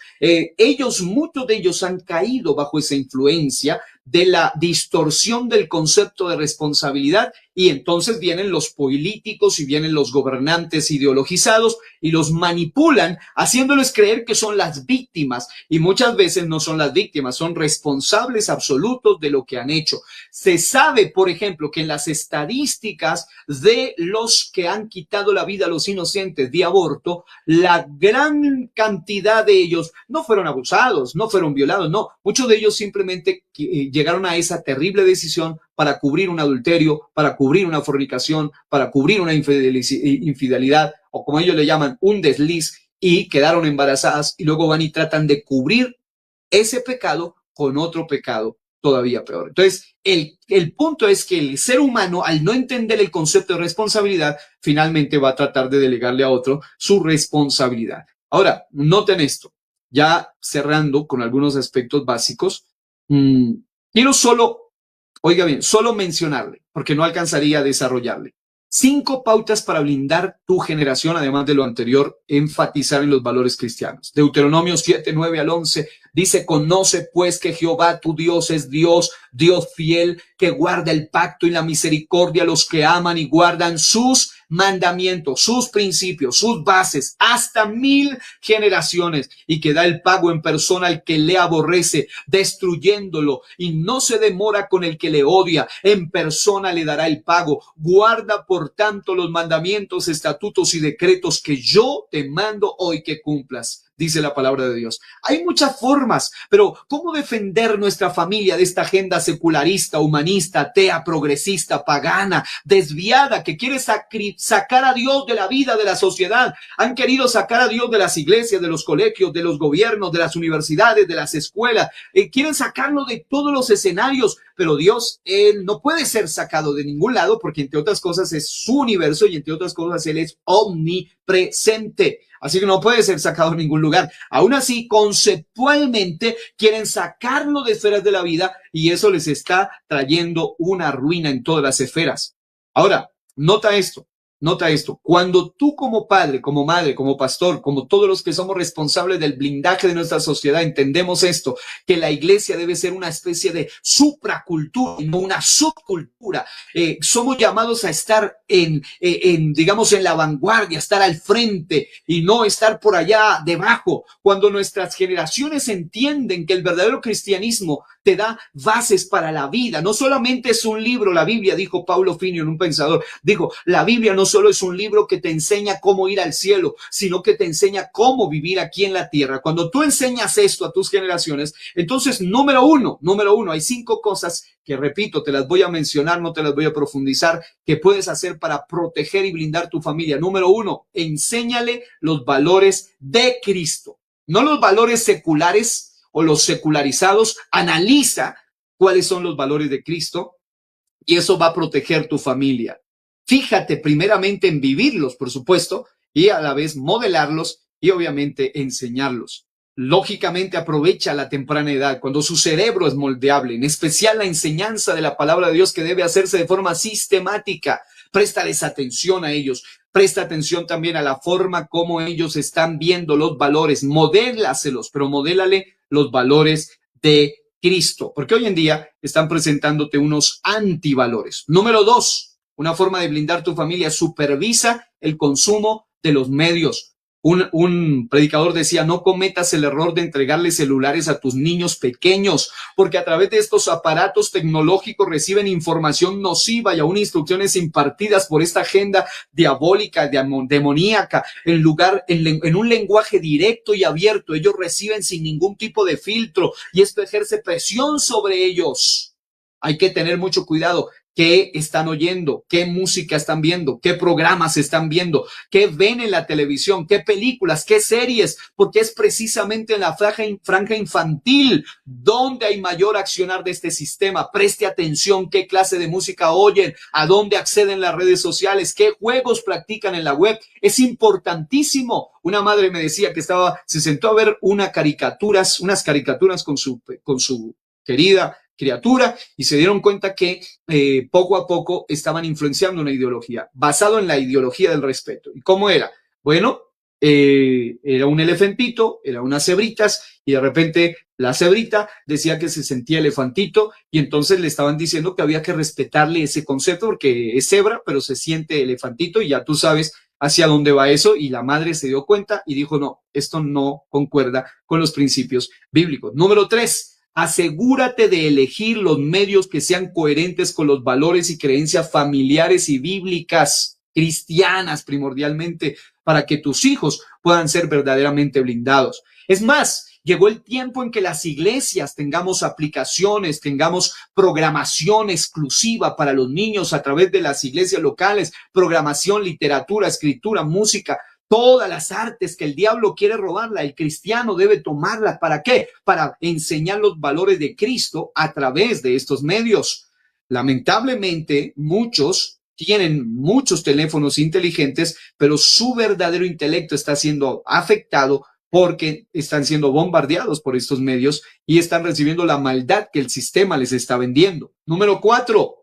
muchos de ellos han caído bajo esa influencia de la distorsión del concepto de responsabilidad, y entonces vienen los políticos y vienen los gobernantes ideologizados y los manipulan haciéndoles creer que son las víctimas, y muchas veces no son las víctimas, son responsables absolutos de lo que han hecho. Se sabe, por ejemplo, que en las estadísticas de los que han quitado la vida a los inocentes de aborto, la gran cantidad de ellos no fueron abusados, no fueron violados, no, muchos de ellos simplemente llegaron a esa terrible decisión para cubrir un adulterio, para cubrir una fornicación, para cubrir una infidelidad, o como ellos le llaman, un desliz, y quedaron embarazadas y luego van y tratan de cubrir ese pecado con otro pecado todavía peor. Entonces, el punto es que el ser humano, al no entender el concepto de responsabilidad, finalmente va a tratar de delegarle a otro su responsabilidad. Ahora, noten esto, ya cerrando con algunos aspectos básicos, quiero solo, oiga bien, solo mencionarle, porque no alcanzaría a desarrollarle. 5 pautas para blindar tu generación, además de lo anterior, enfatizar en los valores cristianos. Deuteronomio 7, 9 al 11 dice: conoce pues que Jehová tu Dios es Dios, Dios fiel, que guarda el pacto y la misericordia a los que aman y guardan sus mandamientos, sus principios, sus bases, hasta 1000 generaciones, y que da el pago en persona al que le aborrece, destruyéndolo, y no se demora con el que le odia, en persona le dará el pago. Guarda por tanto los mandamientos, estatutos y decretos que yo te mando hoy que cumplas, dice la palabra de Dios. Hay muchas formas, pero ¿cómo defender nuestra familia de esta agenda secularista, humanista, atea, progresista, pagana, desviada, que quiere sacar a Dios de la vida de la sociedad? Han querido sacar a Dios de las iglesias, de los colegios, de los gobiernos, de las universidades, de las escuelas. Quieren sacarlo de todos los escenarios, pero Dios, Él no puede ser sacado de ningún lado, porque entre otras cosas es su universo y entre otras cosas Él es omnipresente. Así que no puede ser sacado en ningún lugar. Aún así, conceptualmente quieren sacarlo de esferas de la vida, y eso les está trayendo una ruina en todas las esferas. Ahora, nota esto. Cuando tú, como padre, como madre, como pastor, como todos los que somos responsables del blindaje de nuestra sociedad, entendemos esto, que la iglesia debe ser una especie de supracultura y no una subcultura. Somos llamados a estar digamos, en la vanguardia, estar al frente y no estar por allá debajo. Cuando nuestras generaciones entienden que el verdadero cristianismo te da bases para la vida, no solamente es un libro, la Biblia, dijo Paulo Finian, un pensador, dijo, la Biblia no solo es un libro que te enseña cómo ir al cielo, sino que te enseña cómo vivir aquí en la tierra. Cuando tú enseñas esto a tus generaciones, entonces, número uno, hay 5 cosas que, repito, te las voy a mencionar, no te las voy a profundizar, que puedes hacer para proteger y blindar tu familia. Número 1, enséñale los valores de Cristo, no los valores seculares o los secularizados. Analiza cuáles son los valores de Cristo y eso va a proteger tu familia. Fíjate primeramente en vivirlos, por supuesto, y a la vez modelarlos y obviamente enseñarlos. Lógicamente aprovecha la temprana edad, cuando su cerebro es moldeable, en especial la enseñanza de la palabra de Dios, que debe hacerse de forma sistemática. Préstales atención a ellos. Presta atención también a la forma como ellos están viendo los valores. Modélaselos, pero modélale los valores de Cristo, porque hoy en día están presentándote unos antivalores. Número 2, una forma de blindar tu familia: supervisa el consumo de los medios. Un predicador decía: no cometas el error de entregarle celulares a tus niños pequeños, porque a través de estos aparatos tecnológicos reciben información nociva y aún instrucciones impartidas por esta agenda diabólica, demoníaca, en un lenguaje directo y abierto. Ellos reciben sin ningún tipo de filtro y esto ejerce presión sobre ellos. Hay que tener mucho cuidado. ¿Qué están oyendo? ¿Qué música están viendo? ¿Qué programas están viendo? ¿Qué ven en la televisión? ¿Qué películas? ¿Qué series? Porque es precisamente en la franja infantil donde hay mayor accionar de este sistema. Preste atención qué clase de música oyen, a dónde acceden las redes sociales, qué juegos practican en la web. Es importantísimo. Una madre me decía que se sentó a ver unas caricaturas con su querida criatura y se dieron cuenta que poco a poco estaban influenciando una ideología basado en la ideología del respeto. ¿Y cómo era? Bueno, era un elefantito, eran unas cebritas y de repente la cebrita decía que se sentía elefantito y entonces le estaban diciendo que había que respetarle ese concepto porque es cebra pero se siente elefantito y ya tú sabes hacia dónde va eso, y la madre se dio cuenta y dijo: no, esto no concuerda con los principios bíblicos. Número 3, asegúrate de elegir los medios que sean coherentes con los valores y creencias familiares y bíblicas, cristianas primordialmente, para que tus hijos puedan ser verdaderamente blindados. Es más, llegó el tiempo en que las iglesias tengamos aplicaciones, tengamos programación exclusiva para los niños a través de las iglesias locales, programación, literatura, escritura, música. Todas las artes que el diablo quiere robarla, el cristiano debe tomarla. ¿Para qué? Para enseñar los valores de Cristo a través de estos medios. Lamentablemente, muchos tienen muchos teléfonos inteligentes, pero su verdadero intelecto está siendo afectado porque están siendo bombardeados por estos medios y están recibiendo la maldad que el sistema les está vendiendo. Número 4,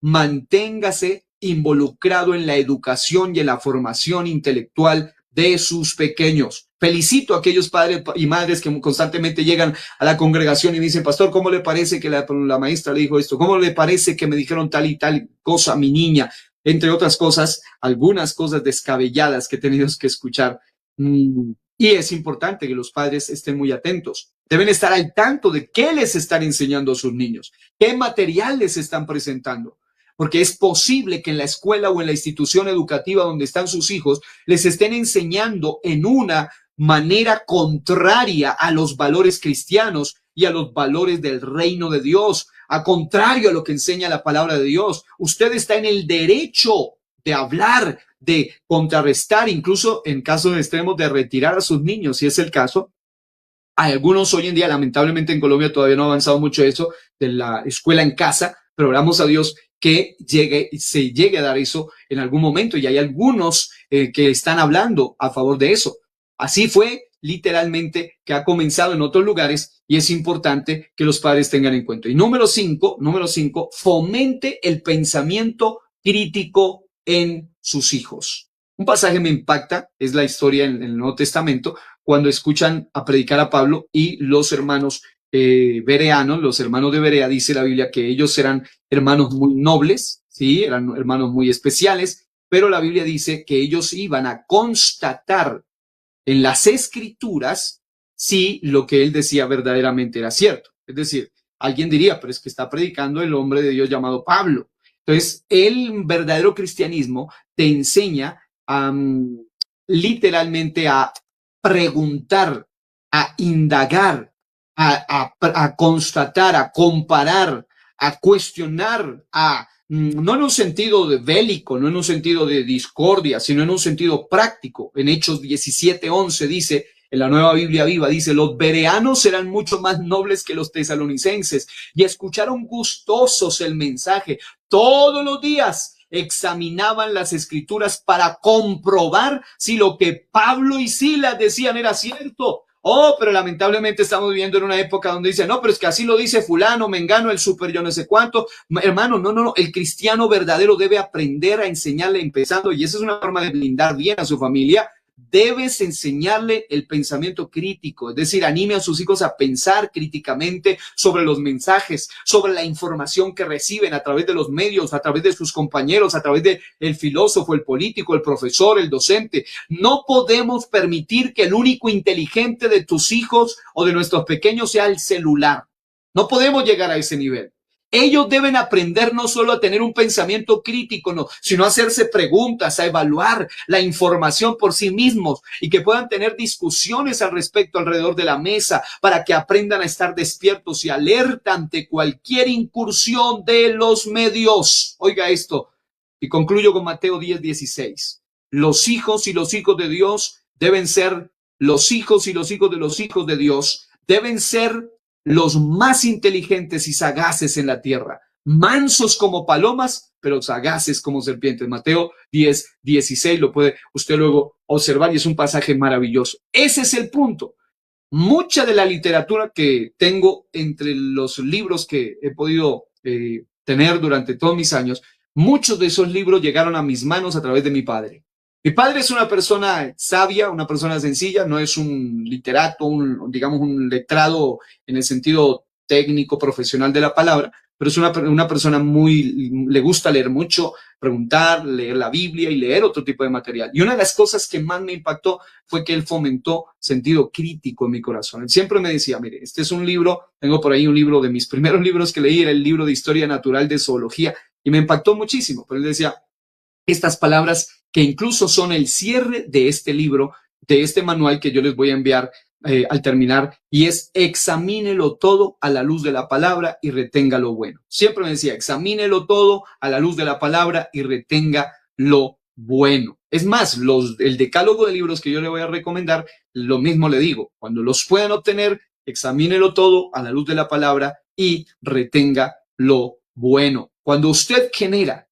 manténgase involucrado en la educación y en la formación intelectual de sus pequeños. Felicito a aquellos padres y madres que constantemente llegan a la congregación y me dicen, pastor, ¿cómo le parece que la maestra le dijo esto? ¿Cómo le parece que me dijeron tal y tal cosa a mi niña? Entre otras cosas, algunas cosas descabelladas que he tenido que escuchar. Y es importante que los padres estén muy atentos. Deben estar al tanto de qué les están enseñando a sus niños, qué material les están presentando. Porque es posible que en la escuela o en la institución educativa donde están sus hijos les estén enseñando en una manera contraria a los valores cristianos y a los valores del reino de Dios, a contrario a lo que enseña la palabra de Dios. Usted está en el derecho de hablar, de contrarrestar, incluso en casos extremos de retirar a sus niños, si es el caso. Hay algunos hoy en día, lamentablemente en Colombia todavía no ha avanzado mucho eso, de la escuela en casa, pero oramos a Dios que se llegue a dar eso en algún momento, y hay algunos que están hablando a favor de eso. Así fue literalmente que ha comenzado en otros lugares y es importante que los padres tengan en cuenta. Y número cinco, fomente el pensamiento crítico en sus hijos. Un pasaje me impacta, es la historia en el Nuevo Testamento, cuando escuchan a predicar a Pablo y los hermanos bereanos, los hermanos de Berea, dice la Biblia que ellos eran hermanos muy nobles, sí, eran hermanos muy especiales, pero la Biblia dice que ellos iban a constatar en las escrituras si lo que él decía verdaderamente era cierto. Es decir, alguien diría, pero es que está predicando el hombre de Dios llamado Pablo. Entonces, el verdadero cristianismo te enseña literalmente a preguntar, a indagar, a constatar, a comparar, a cuestionar, no en un sentido de bélico, no en un sentido de discordia, sino en un sentido práctico. En Hechos 17:11 dice, en la Nueva Biblia Viva, dice, los bereanos eran mucho más nobles que los tesalonicenses y escucharon gustosos el mensaje. Todos los días examinaban las escrituras para comprobar si lo que Pablo y Silas decían era cierto. Oh, pero lamentablemente estamos viviendo en una época donde dicen, no, pero es que así lo dice fulano, mengano, el super yo no sé cuánto. Hermano, no, el cristiano verdadero debe aprender a enseñarle empezando, y esa es una forma de blindar bien a su familia. Debes enseñarle el pensamiento crítico, es decir, anime a sus hijos a pensar críticamente sobre los mensajes, sobre la información que reciben a través de los medios, a través de sus compañeros, a través del filósofo, el político, el profesor, el docente. No podemos permitir que el único inteligente de tus hijos o de nuestros pequeños sea el celular. No podemos llegar a ese nivel. Ellos deben aprender no solo a tener un pensamiento crítico, no, sino a hacerse preguntas, a evaluar la información por sí mismos y que puedan tener discusiones al respecto alrededor de la mesa para que aprendan a estar despiertos y alerta ante cualquier incursión de los medios. Oiga esto, y concluyo con Mateo 10:16. Los hijos y los hijos de Dios deben ser los hijos y los hijos de Dios deben ser los más inteligentes y sagaces en la tierra, mansos como palomas, pero sagaces como serpientes. Mateo 10:16 lo puede usted luego observar y es un pasaje maravilloso. Ese es el punto. Mucha de la literatura que tengo entre los libros que he podido tener durante todos mis años, muchos de esos libros llegaron a mis manos a través de mi padre. Mi padre es una persona sabia, una persona sencilla, no es un literato, digamos un letrado en el sentido técnico, profesional de la palabra, pero es una persona le gusta leer mucho, preguntar, leer la Biblia y leer otro tipo de material. Y una de las cosas que más me impactó fue que él fomentó sentido crítico en mi corazón. Él siempre me decía, mire, este es un libro, tengo por ahí un libro de mis primeros libros que leí, era el libro de Historia Natural de Zoología, y me impactó muchísimo, pero él decía, estas palabras que incluso son el cierre de este libro, de este manual que yo les voy a enviar al terminar, y es examínelo todo a la luz de la palabra y retenga lo bueno. Siempre me decía, examínelo todo a la luz de la palabra y retenga lo bueno. Es más, el decálogo de libros que yo le voy a recomendar, lo mismo le digo, cuando los puedan obtener, examínelo todo a la luz de la palabra y retenga lo bueno. Cuando usted genera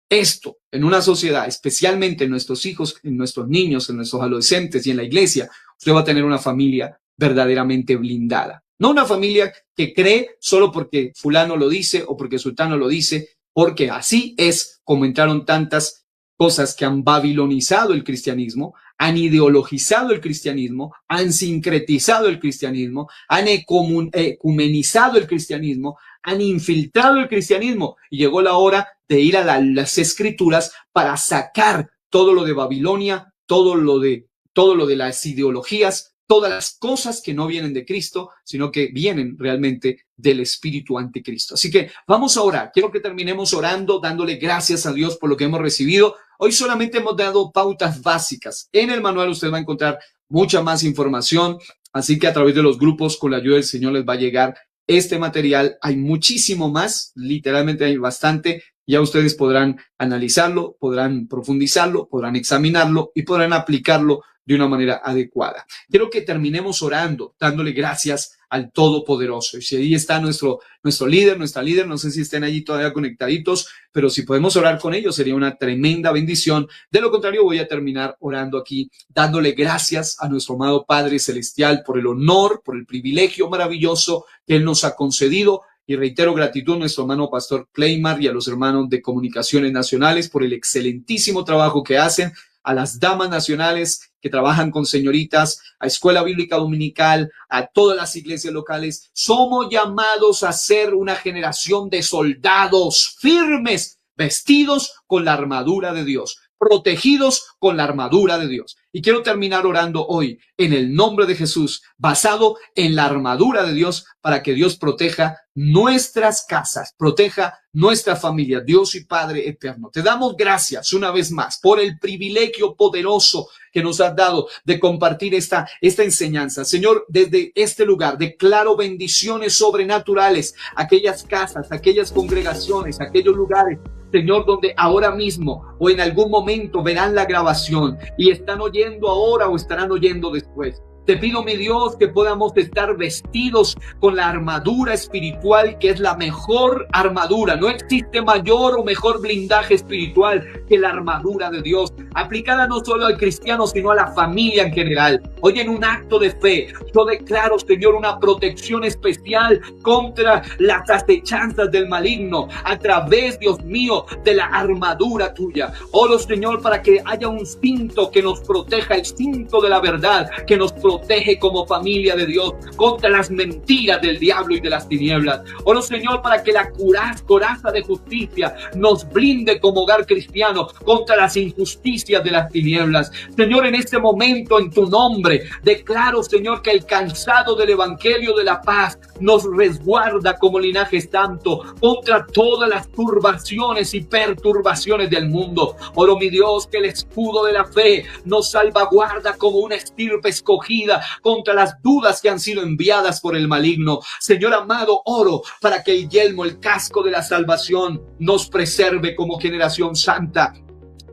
esto en una sociedad, especialmente en nuestros hijos, en nuestros niños, en nuestros adolescentes y en la iglesia, usted va a tener una familia verdaderamente blindada. No una familia que cree solo porque fulano lo dice o porque sultano lo dice porque así es como entraron tantas cosas que han babilonizado el cristianismo, han ideologizado el cristianismo, han sincretizado el cristianismo, han ecumenizado el cristianismo, han infiltrado el cristianismo, y llegó la hora de ir a las escrituras para sacar todo lo de Babilonia, todo lo de las ideologías, todas las cosas que no vienen de Cristo, sino que vienen realmente del espíritu anticristo. Así que vamos a orar. Quiero que terminemos orando, dándole gracias a Dios por lo que hemos recibido. Hoy solamente hemos dado pautas básicas. En el manual usted va a encontrar mucha más información, así que a través de los grupos, con la ayuda del Señor, les va a llegar este material. Hay muchísimo más, literalmente hay bastante. Ya ustedes podrán analizarlo, podrán profundizarlo, podrán examinarlo y podrán aplicarlo de una manera adecuada. Quiero que terminemos orando, dándole gracias al Todopoderoso. Y si ahí está nuestro líder, nuestra líder, no sé si estén allí todavía conectaditos, pero si podemos orar con ellos sería una tremenda bendición. De lo contrario, voy a terminar orando aquí, dándole gracias a nuestro amado Padre Celestial por el honor, por el privilegio maravilloso que Él nos ha concedido. Y reitero gratitud a nuestro hermano Pastor Kleimar y a los hermanos de Comunicaciones Nacionales por el excelentísimo trabajo que hacen, a las damas nacionales que trabajan con señoritas, a Escuela Bíblica Dominical, a todas las iglesias locales. Somos llamados a ser una generación de soldados firmes, vestidos con la armadura de Dios, protegidos con la armadura de Dios. Y quiero terminar orando hoy en el nombre de Jesús, basado en la armadura de Dios, para que Dios proteja nuestras casas, proteja nuestra familia. Dios y Padre eterno, te damos gracias una vez más por el privilegio poderoso que nos has dado de compartir esta enseñanza. Señor, desde este lugar declaro bendiciones sobrenaturales a aquellas casas, a aquellas congregaciones, a aquellos lugares, Señor, donde ahora mismo o en algún momento verán la grabación y están oyendo ahora o estarán oyendo después. Te pido, mi Dios, que podamos estar vestidos con la armadura espiritual, que es la mejor armadura. No existe mayor o mejor blindaje espiritual que la armadura de Dios, aplicada no solo al cristiano, sino a la familia en general. Hoy, en un acto de fe, yo declaro, Señor, una protección especial contra las acechanzas del maligno a través, Dios mío, de la armadura tuya. Oro, Señor, para que haya un cinto que nos proteja, el cinto de la verdad, que nos protege como familia de Dios contra las mentiras del diablo y de las tinieblas. Oro, Señor, para que la coraza de justicia nos blinde como hogar cristiano contra las injusticias de las tinieblas. Señor, en este momento, en tu nombre, declaro, Señor, que el calzado del evangelio de la paz nos resguarda como linaje santo contra todas las turbaciones y perturbaciones del mundo. Oro, mi Dios, que el escudo de la fe nos salvaguarda como una estirpe escogida contra las dudas que han sido enviadas por el maligno. Señor amado, oro para que el yelmo, el casco de la salvación nos preserve como generación santa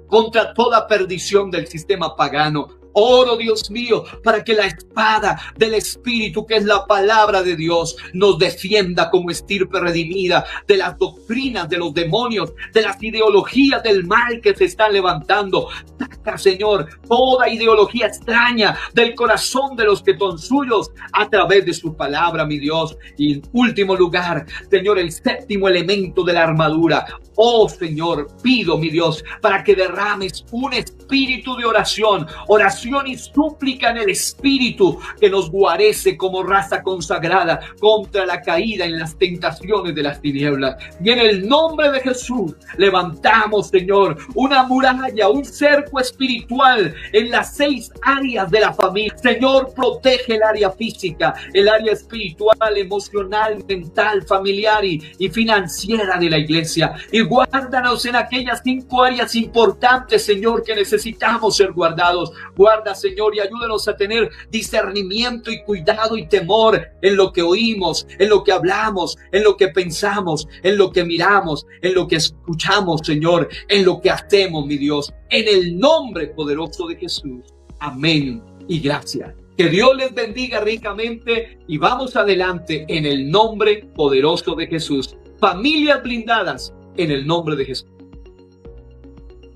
contra toda perdición del sistema pagano. Oro, Dios mío, para que la espada del Espíritu, que es la palabra de Dios, nos defienda como estirpe redimida de las doctrinas de los demonios, de las ideologías del mal que se están levantando. Saca, Señor, toda ideología extraña del corazón de los que son suyos a través de su palabra, mi Dios. Y en último lugar, Señor, el séptimo elemento de la armadura. Oh, Señor, pido, mi Dios, para que derrames un espíritu de oración y súplica en el Espíritu, que nos guarece como raza consagrada contra la caída en las tentaciones de las tinieblas. Y en el nombre de Jesús levantamos, Señor, una muralla, un cerco espiritual en las 6 áreas de la familia. Señor, protege el área física, el área espiritual, emocional, mental, familiar y financiera de la iglesia. Y guárdanos en aquellas 5 áreas importantes, Señor, que necesitamos ser guardados. Guarda, Señor, y ayúdanos a tener discernimiento y cuidado y temor en lo que oímos, en lo que hablamos, en lo que pensamos, en lo que miramos, en lo que escuchamos, Señor, en lo que hacemos, mi Dios, en el nombre poderoso de Jesús. Amén y gracias. Que Dios les bendiga ricamente y vamos adelante en el nombre poderoso de Jesús. Familias blindadas en el nombre de Jesús.